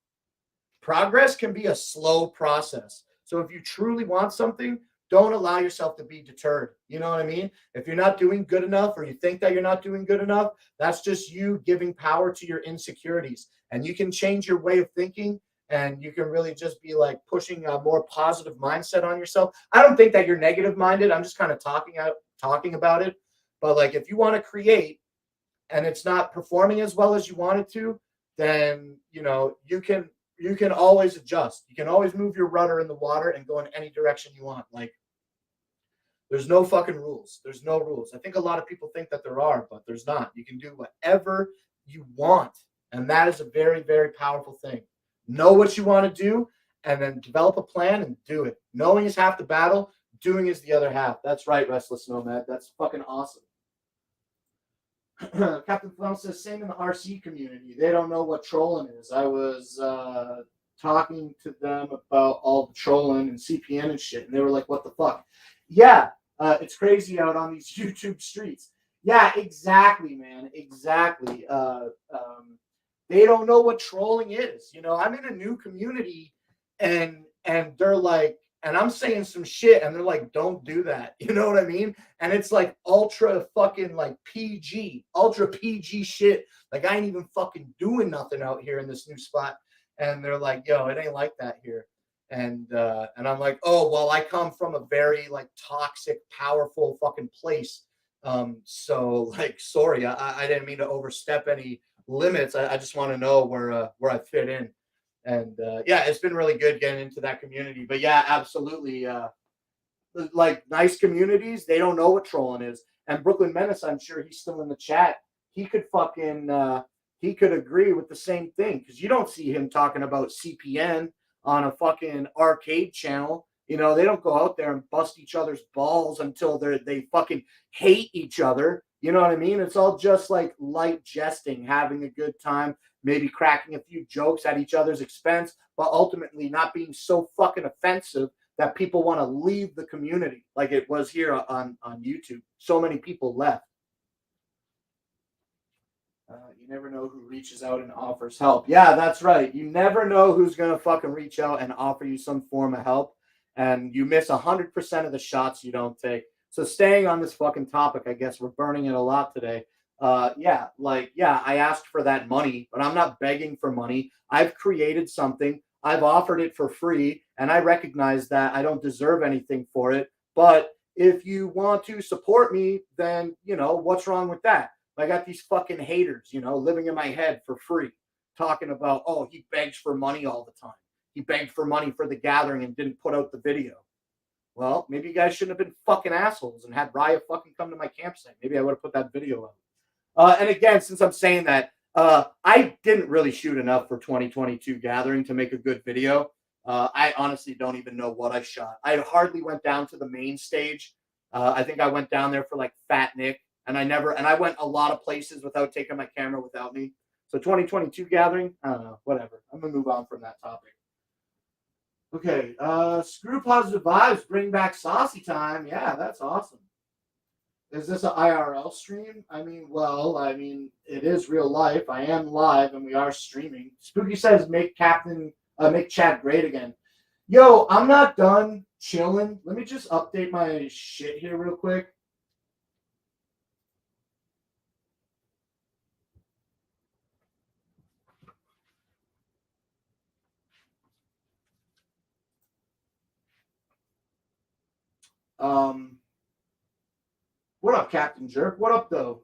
progress can be a slow process. So if you truly want something, don't allow yourself to be deterred. You know what I mean? If you're not doing good enough or you think that you're not doing good enough, that's just you giving power to your insecurities. And you can change your way of thinking, and you can really just be like pushing a more positive mindset on yourself. I don't think that you're negative minded. I'm just kind of talking about it. But like if you want to create and it's not performing as well as you want it to, then you can always adjust. You can always move your rudder in the water and go in any direction you want. Like there's no fucking rules. There's no rules. I think a lot of people think that there are, but there's not. You can do whatever you want. And that is a very, very powerful thing. Know what you want to do and then develop a plan and do it. Knowing is half the battle. Doing is the other half. That's right, Restless Nomad. That's fucking awesome. Captain Flannel says, same in the RC community. They don't know what trolling is. I was talking to them about all the trolling and CPN and shit, and they were like, what the fuck? Yeah, it's crazy out on these YouTube streets. Yeah, exactly, man. Exactly. They don't know what trolling is. I'm in a new community, and they're like, and I'm saying some shit, and they're like, don't do that. You know what I mean? And it's like ultra fucking like ultra PG shit. Like I ain't even fucking doing nothing out here in this new spot. And they're like, yo, it ain't like that here. And I'm like, oh, well, I come from a very like toxic, powerful fucking place. So like, sorry, I didn't mean to overstep any limits. I just want to know where I fit in. And yeah, it's been really good getting into that community. But yeah, absolutely. Like nice communities, they don't know what trolling is. And Brooklyn Menace, I'm sure he's still in the chat. He could he could agree with the same thing because you don't see him talking about CPN on a fucking arcade channel. They don't go out there and bust each other's balls until they fucking hate each other. You know what I mean? It's all just like light jesting, having a good time, maybe cracking a few jokes at each other's expense, but ultimately not being so fucking offensive that people want to leave the community like it was here on YouTube. So many people left. You never know who reaches out and offers help. Yeah, that's right. You never know who's going to fucking reach out and offer you some form of help. And you miss 100% of the shots you don't take. So staying on this fucking topic, I guess we're burning it a lot today. I asked for that money, but I'm not begging for money. I've created something. I've offered it for free, and I recognize that I don't deserve anything for it. But if you want to support me, then, what's wrong with that? I got these fucking haters, living in my head for free, talking about, oh, he begs for money all the time. He begged for money for the gathering and didn't put out the video. Well, maybe you guys shouldn't have been fucking assholes and had Raya fucking come to my campsite. Maybe I would have put that video out. And again, since I'm saying that, I didn't really shoot enough for 2022 gathering to make a good video. I honestly don't even know what I shot. I hardly went down to the main stage. I think I went down there for like Fat Nick, and I went a lot of places without taking my camera without me. So 2022 gathering, I don't know, whatever. I'm gonna move on from that topic. Okay, screw positive vibes, bring back saucy time. Yeah, that's awesome. Is this an IRL stream? It is real life. I am live and we are streaming. Spooky says make Chad great again. Yo, I'm not done chilling. Let me just update my shit here real quick. What up, Captain Jerk? What up, though?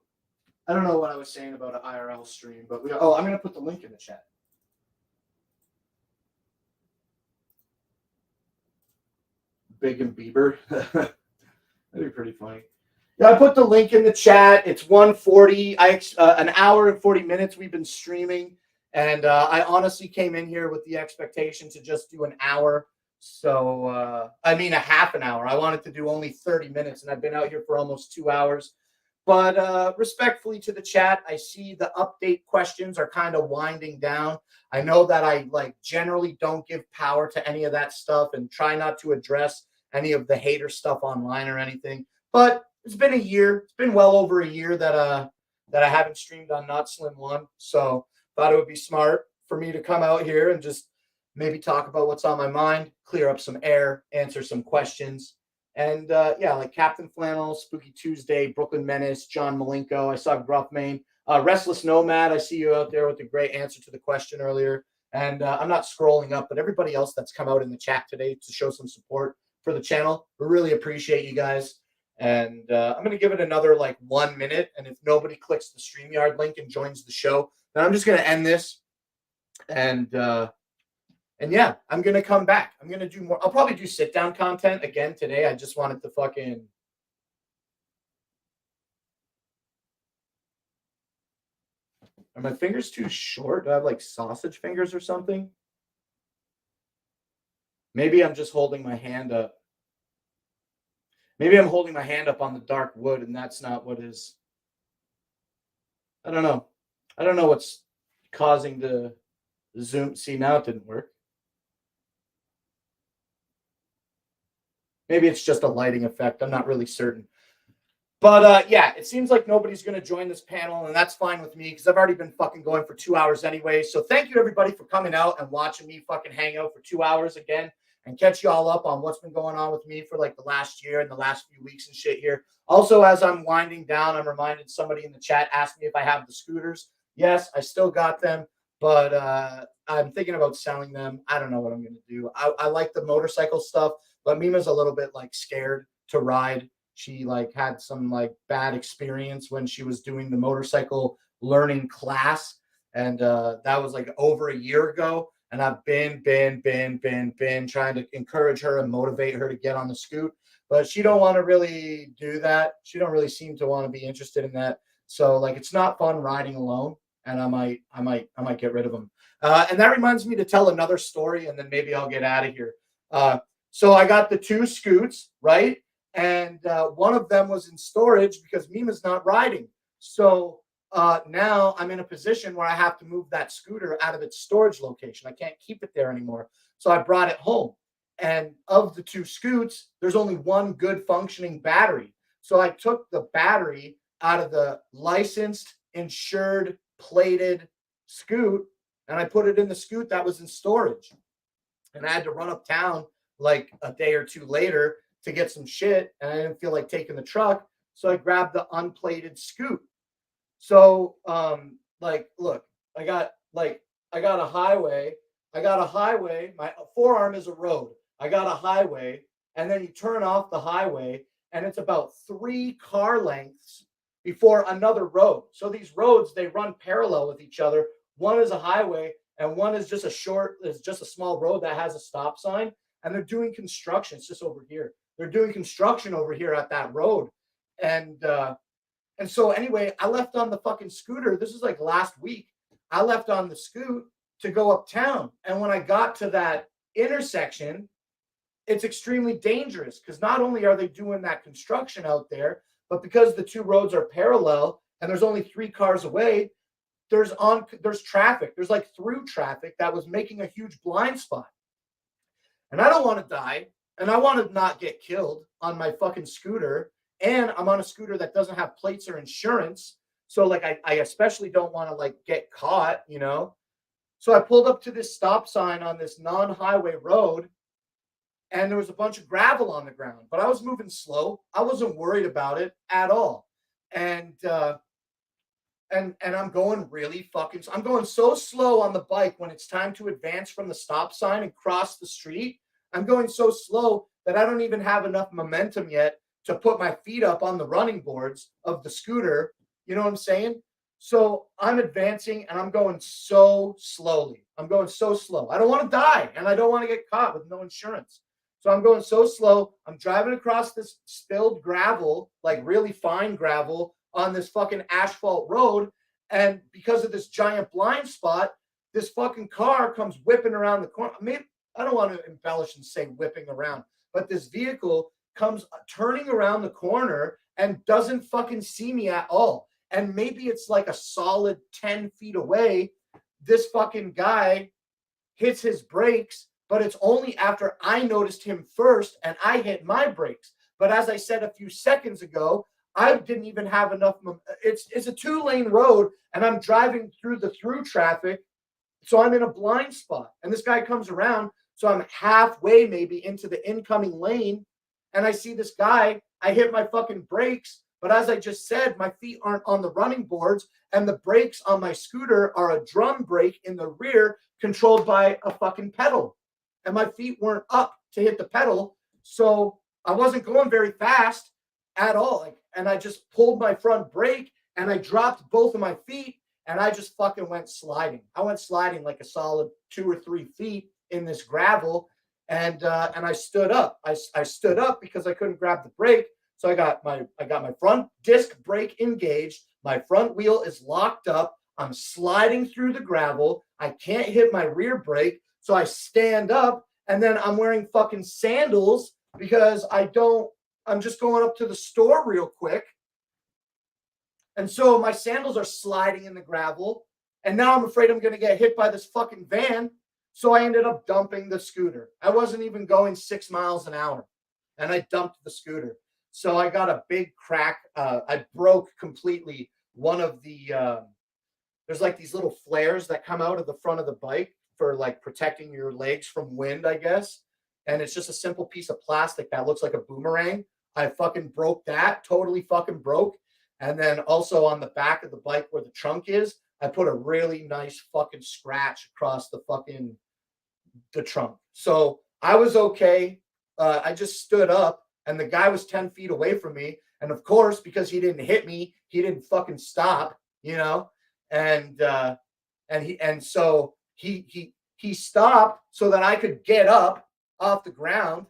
I don't know what I was saying about an IRL stream, but I'm going to put the link in the chat. Big and Bieber. That'd be pretty funny. Yeah, I put the link in the chat. It's 1:40. An hour and 40 minutes we've been streaming, and I honestly came in here with the expectation to just do an hour. So I mean a half an hour. I wanted to do only 30 minutes, and I've been out here for almost 2 hours. But respectfully to the chat, I see the update questions are kind of winding down. I know that I generally don't give power to any of that stuff and try not to address any of the hater stuff online or anything. But it's been a year. It's been well over a year that I haven't streamed on Not Slim One. So thought it would be smart for me to come out here and just maybe talk about what's on my mind, clear up some air, answer some questions. And yeah, like Captain Flannel, Spooky Tuesday, Brooklyn Menace, John Malenko. I saw Gruffmane. Restless Nomad, I see you out there with a great answer to the question earlier. And I'm not scrolling up, but everybody else that's come out in the chat today to show some support for the channel, we really appreciate you guys. And I'm going to give it another 1 minute. And if nobody clicks the StreamYard link and joins the show, then I'm just going to end this. And yeah, I'm going to come back. I'm going to do more. I'll probably do sit down content again today. I just wanted to fucking. Are my fingers too short? Do I have sausage fingers or something? Maybe I'm just holding my hand up. Maybe I'm holding my hand up on the dark wood and that's not what is. I don't know. I don't know what's causing the zoom. See, now it didn't work. Maybe it's just a lighting effect. I'm not really certain. But yeah, it seems like nobody's going to join this panel, and that's fine with me because I've already been fucking going for 2 hours anyway. So thank you, everybody, for coming out and watching me fucking hang out for 2 hours again and catch you all up on what's been going on with me for the last year and the last few weeks and shit here. Also, as I'm winding down, I'm reminded somebody in the chat asked me if I have the scooters. Yes, I still got them, but I'm thinking about selling them. I don't know what I'm going to do. I like the motorcycle stuff, but Mima's a little bit scared to ride. She had some bad experience when she was doing the motorcycle learning class. And that was over a year ago. And I've been trying to encourage her and motivate her to get on the scoot. But she don't want to really do that. She don't really seem to want to be interested in that. So it's not fun riding alone. And I might get rid of them. And that reminds me to tell another story, and then maybe I'll get out of here. So I got the 2 scoots, right? And one of them was in storage because Mima's not riding. So now I'm in a position where I have to move that scooter out of its storage location. I can't keep it there anymore. So I brought it home. And of the 2 scoots, there's only one good functioning battery. So I took the battery out of the licensed, insured, plated scoot, and I put it in the scoot that was in storage. And I had to run uptown a day or 2 later to get some shit, and I didn't feel like taking the truck, so I grabbed the unplated scoot. So look, I got a highway. My forearm is a road. I got a highway, and then you turn off the highway, and it's about 3 car lengths before another road. So these roads, they run parallel with each other. One is a highway, and one is just a small road that has a stop sign, and they're doing construction. It's just over here. They're doing construction over here at that road. And so anyway, I left on the fucking scooter. This is last week. I left on the scoot to go uptown. And when I got to that intersection, it's extremely dangerous because not only are they doing that construction out there, but because the 2 roads are parallel and there's only 3 cars away, there's traffic. There's through traffic that was making a huge blind spot. And I don't want to die. And I want to not get killed on my fucking scooter. And I'm on a scooter that doesn't have plates or insurance. So I especially don't want to get caught, So I pulled up to this stop sign on this non-highway road, and there was a bunch of gravel on the ground, but I was moving slow. I wasn't worried about it at all. And I'm going I'm going so slow on the bike when it's time to advance from the stop sign and cross the street. I'm going so slow that I don't even have enough momentum yet to put my feet up on the running boards of the scooter. You know what I'm saying? So I'm advancing and I'm going so slowly. I'm going so slow. I don't want to die and I don't want to get caught with no insurance. So I'm going so slow. I'm driving across this spilled gravel, like really fine gravel, on this fucking asphalt road. And because of this giant blind spot, this fucking car comes whipping around the corner. I mean, I don't want to embellish and say whipping around, but this vehicle comes turning around the corner and doesn't fucking see me at all. And maybe it's like a solid 10 feet away. This fucking guy hits his brakes, but it's only after I noticed him first and I hit my brakes. But as I said a few seconds ago, I didn't even have enough. It's a 2-lane road, and I'm driving through the through traffic. So I'm in a blind spot, and this guy comes around. So I'm halfway maybe into the incoming lane, and I see this guy. I hit my fucking brakes, but as I just said, my feet aren't on the running boards, and the brakes on my scooter are a drum brake in the rear controlled by a fucking pedal. And my feet weren't up to hit the pedal, so I wasn't going very fast at all. And I just pulled my front brake, and I dropped both of my feet, and I just fucking went sliding. I went sliding like a solid 2 or 3 feet in this gravel, and I stood up. I stood up because I couldn't grab the brake, so I got my front disc brake engaged. My front wheel is locked up. I'm sliding through the gravel. I can't hit my rear brake, so I stand up, and then I'm wearing fucking sandals because I'm just going up to the store real quick. And so my sandals are sliding in the gravel, and now I'm afraid I'm going to get hit by this fucking van. So I ended up dumping the scooter. I wasn't even going 6 miles an hour, and I dumped the scooter. So I got a big crack. I broke completely one of the, there's like these little flares that come out of the front of the bike for like protecting your legs from wind, I guess. And it's just a simple piece of plastic that looks like a boomerang. I fucking broke that, totally fucking broke. And then also on the back of the bike where the trunk is, I put a really nice fucking scratch across the trunk. So I was okay. I just stood up, and the guy was 10 feet away from me. And of course, because he didn't hit me, he didn't fucking stop, you know? And so he stopped so that I could get up off the ground.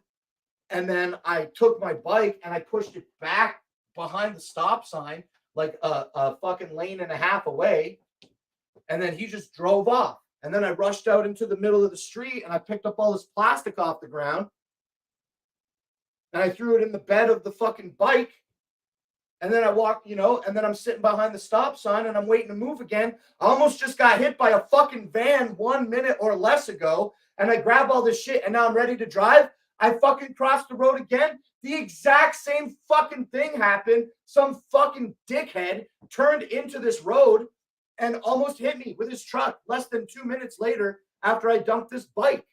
And then I took my bike and I pushed it back behind the stop sign, like a fucking lane and a half away. And then he just drove off. And then I rushed out into the middle of the street, and I picked up all this plastic off the ground, and I threw it in the bed of the fucking bike. And then I walked, and then I'm sitting behind the stop sign, and I'm waiting to move again. I almost just got hit by a fucking van 1 minute or less ago, and I grab all this shit, and now I'm ready to drive. I fucking crossed the road again. The exact same fucking thing happened. Some fucking dickhead turned into this road and almost hit me with his truck less than 2 minutes later after I dumped this bike.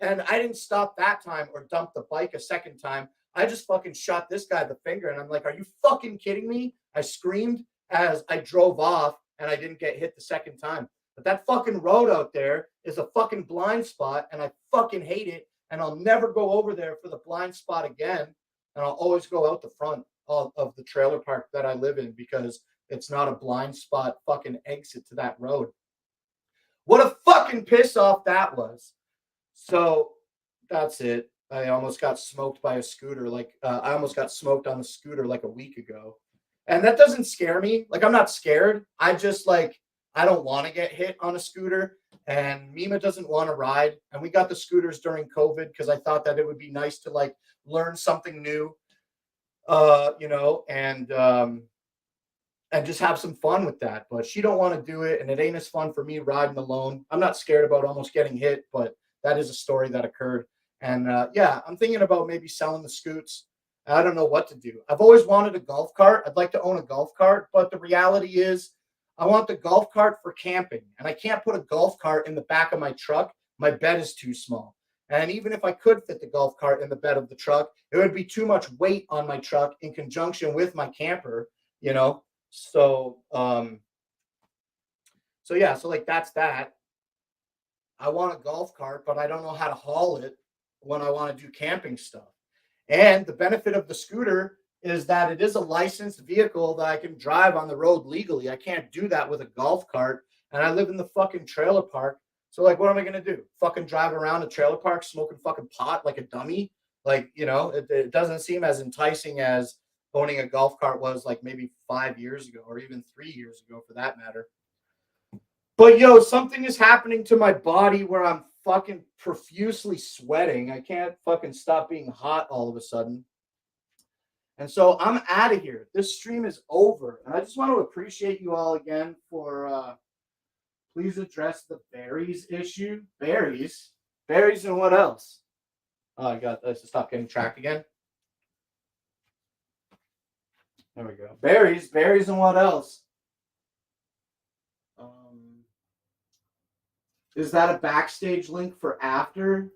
And I didn't stop that time or dump the bike a second time. I just fucking shot this guy the finger, and I'm like, are you fucking kidding me? I screamed as I drove off, and I didn't get hit the second time. But that fucking road out there is a fucking blind spot, and I fucking hate it. And I'll never go over there for the blind spot again. And I'll always go out the front of the trailer park that I live in because it's not a blind spot fucking exit to that road. What a fucking piss off that was. So that's it. I almost got smoked by a scooter. I almost got smoked on the scooter like a week ago. And that doesn't scare me. Like, I'm not scared. I just I don't want to get hit on a scooter. And Mima doesn't want to ride. And we got the scooters during COVID because I thought that it would be nice to learn something new, and just have some fun with that. But she don't want to do it, and it ain't as fun for me riding alone. I'm not scared about almost getting hit, but that is a story that occurred. And I'm thinking about maybe selling the scoots. I don't know what to do. I've always wanted a golf cart. I'd like to own a golf cart, but the reality is I want the golf cart for camping, and I can't put a golf cart in the back of my truck. My bed is too small. And even if I could fit the golf cart in the bed of the truck, it would be too much weight on my truck in conjunction with my camper, So, that's that. I want a golf cart, but I don't know how to haul it when I want to do camping stuff. And the benefit of the scooter is that it is a licensed vehicle that I can drive on the road legally. I can't do that with a golf cart. And I live in the fucking trailer park. So like, what am I gonna do? Fucking drive around a trailer park smoking fucking pot like a dummy? Like, it doesn't seem as enticing as owning a golf cart was like maybe 5 years ago or even 3 years ago for that matter. But yo, something is happening to my body where I'm fucking profusely sweating. I can't fucking stop being hot all of a sudden. And so I'm out of here. This stream is over. And I just want to appreciate you all again for please address the berries issue. Berries? Berries and what else? Oh, I got this to stop getting tracked again. There we go. Berries and what else? Is that a backstage link for after?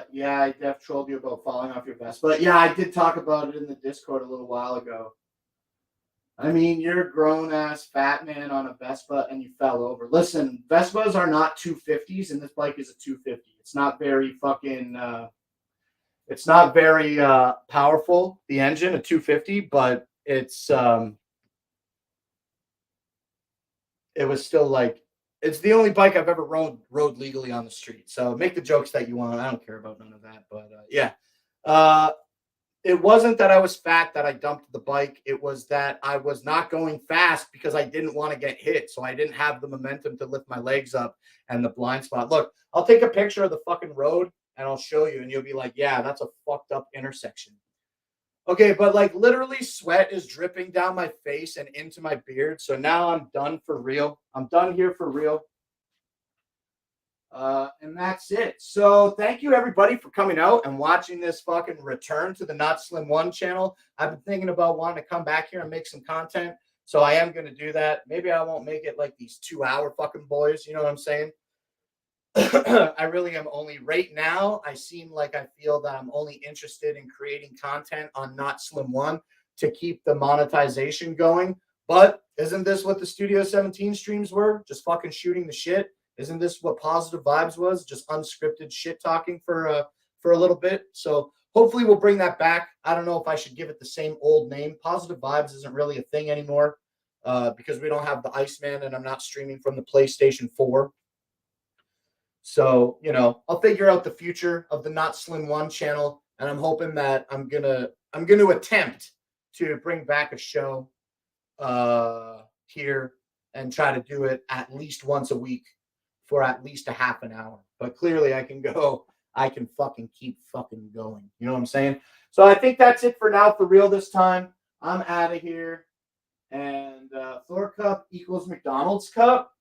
Yeah, I def trolled you about falling off your Vespa. But yeah, I did talk about it in the Discord a little while ago. I mean, you're a grown-ass fat man on a Vespa and you fell over. Listen, Vespas are not 250s, and this bike is a 250. It's not very fucking... it's not very powerful, the engine, a 250, but it's... it was still like... It's the only bike I've ever rode legally on the street. So make the jokes that you want. I don't care about none of that. But yeah. It wasn't that I was fat that I dumped the bike. It was that I was not going fast because I didn't want to get hit. So I didn't have the momentum to lift my legs up and the blind spot. Look, I'll take a picture of the fucking road and I'll show you. And you'll be like, yeah, that's a fucked up intersection. Okay, but like literally sweat is dripping down my face and into my beard. So now I'm done for real. I'm done here for real. And that's it. So thank you everybody for coming out and watching this fucking return to the Not Slim One channel. I've been thinking about wanting to come back here and make some content. So I am going to do that. Maybe I won't make it like these 2-hour fucking boys. You know what I'm saying? I really am only right now. I seem like I feel that I'm only interested in creating content on Not Slim One to keep the monetization going. But isn't this what the Studio 17 streams were? Just fucking shooting the shit. Isn't this what Positive Vibes was? Just unscripted shit talking for a little bit. So hopefully we'll bring that back. I don't know if I should give it the same old name. Positive Vibes isn't really a thing anymore because we don't have the Iceman and I'm not streaming from the PlayStation 4. So, I'll figure out the future of the Not Slim One channel, and I'm hoping that I'm gonna attempt to bring back a show here and try to do it at least once a week for at least a half an hour. But clearly I can fucking keep fucking going. You know what I'm saying? So I think that's it for now for real this time. I'm out of here. And Thor Cup equals McDonald's Cup.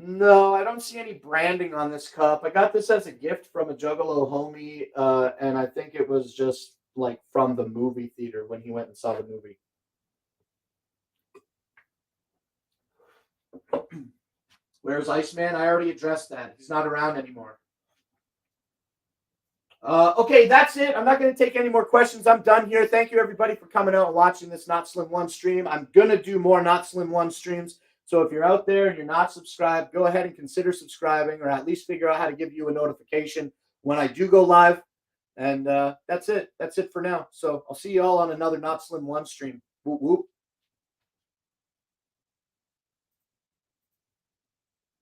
No, I don't see any branding on this cup. I got this as a gift from a Juggalo homie, and I think it was just like from the movie theater when he went and saw the movie. Where's Iceman? I already addressed that. He's not around anymore. Okay, that's it. I'm not going to take any more questions. I'm done here. Thank you, everybody, for coming out and watching this Not Slim One stream. I'm going to do more Not Slim One streams. So if you're out there and you're not subscribed, go ahead and consider subscribing or at least figure out how to give you a notification when I do go live. And that's it. That's it for now. So I'll see you all on another Not Slim One stream. Whoop, whoop.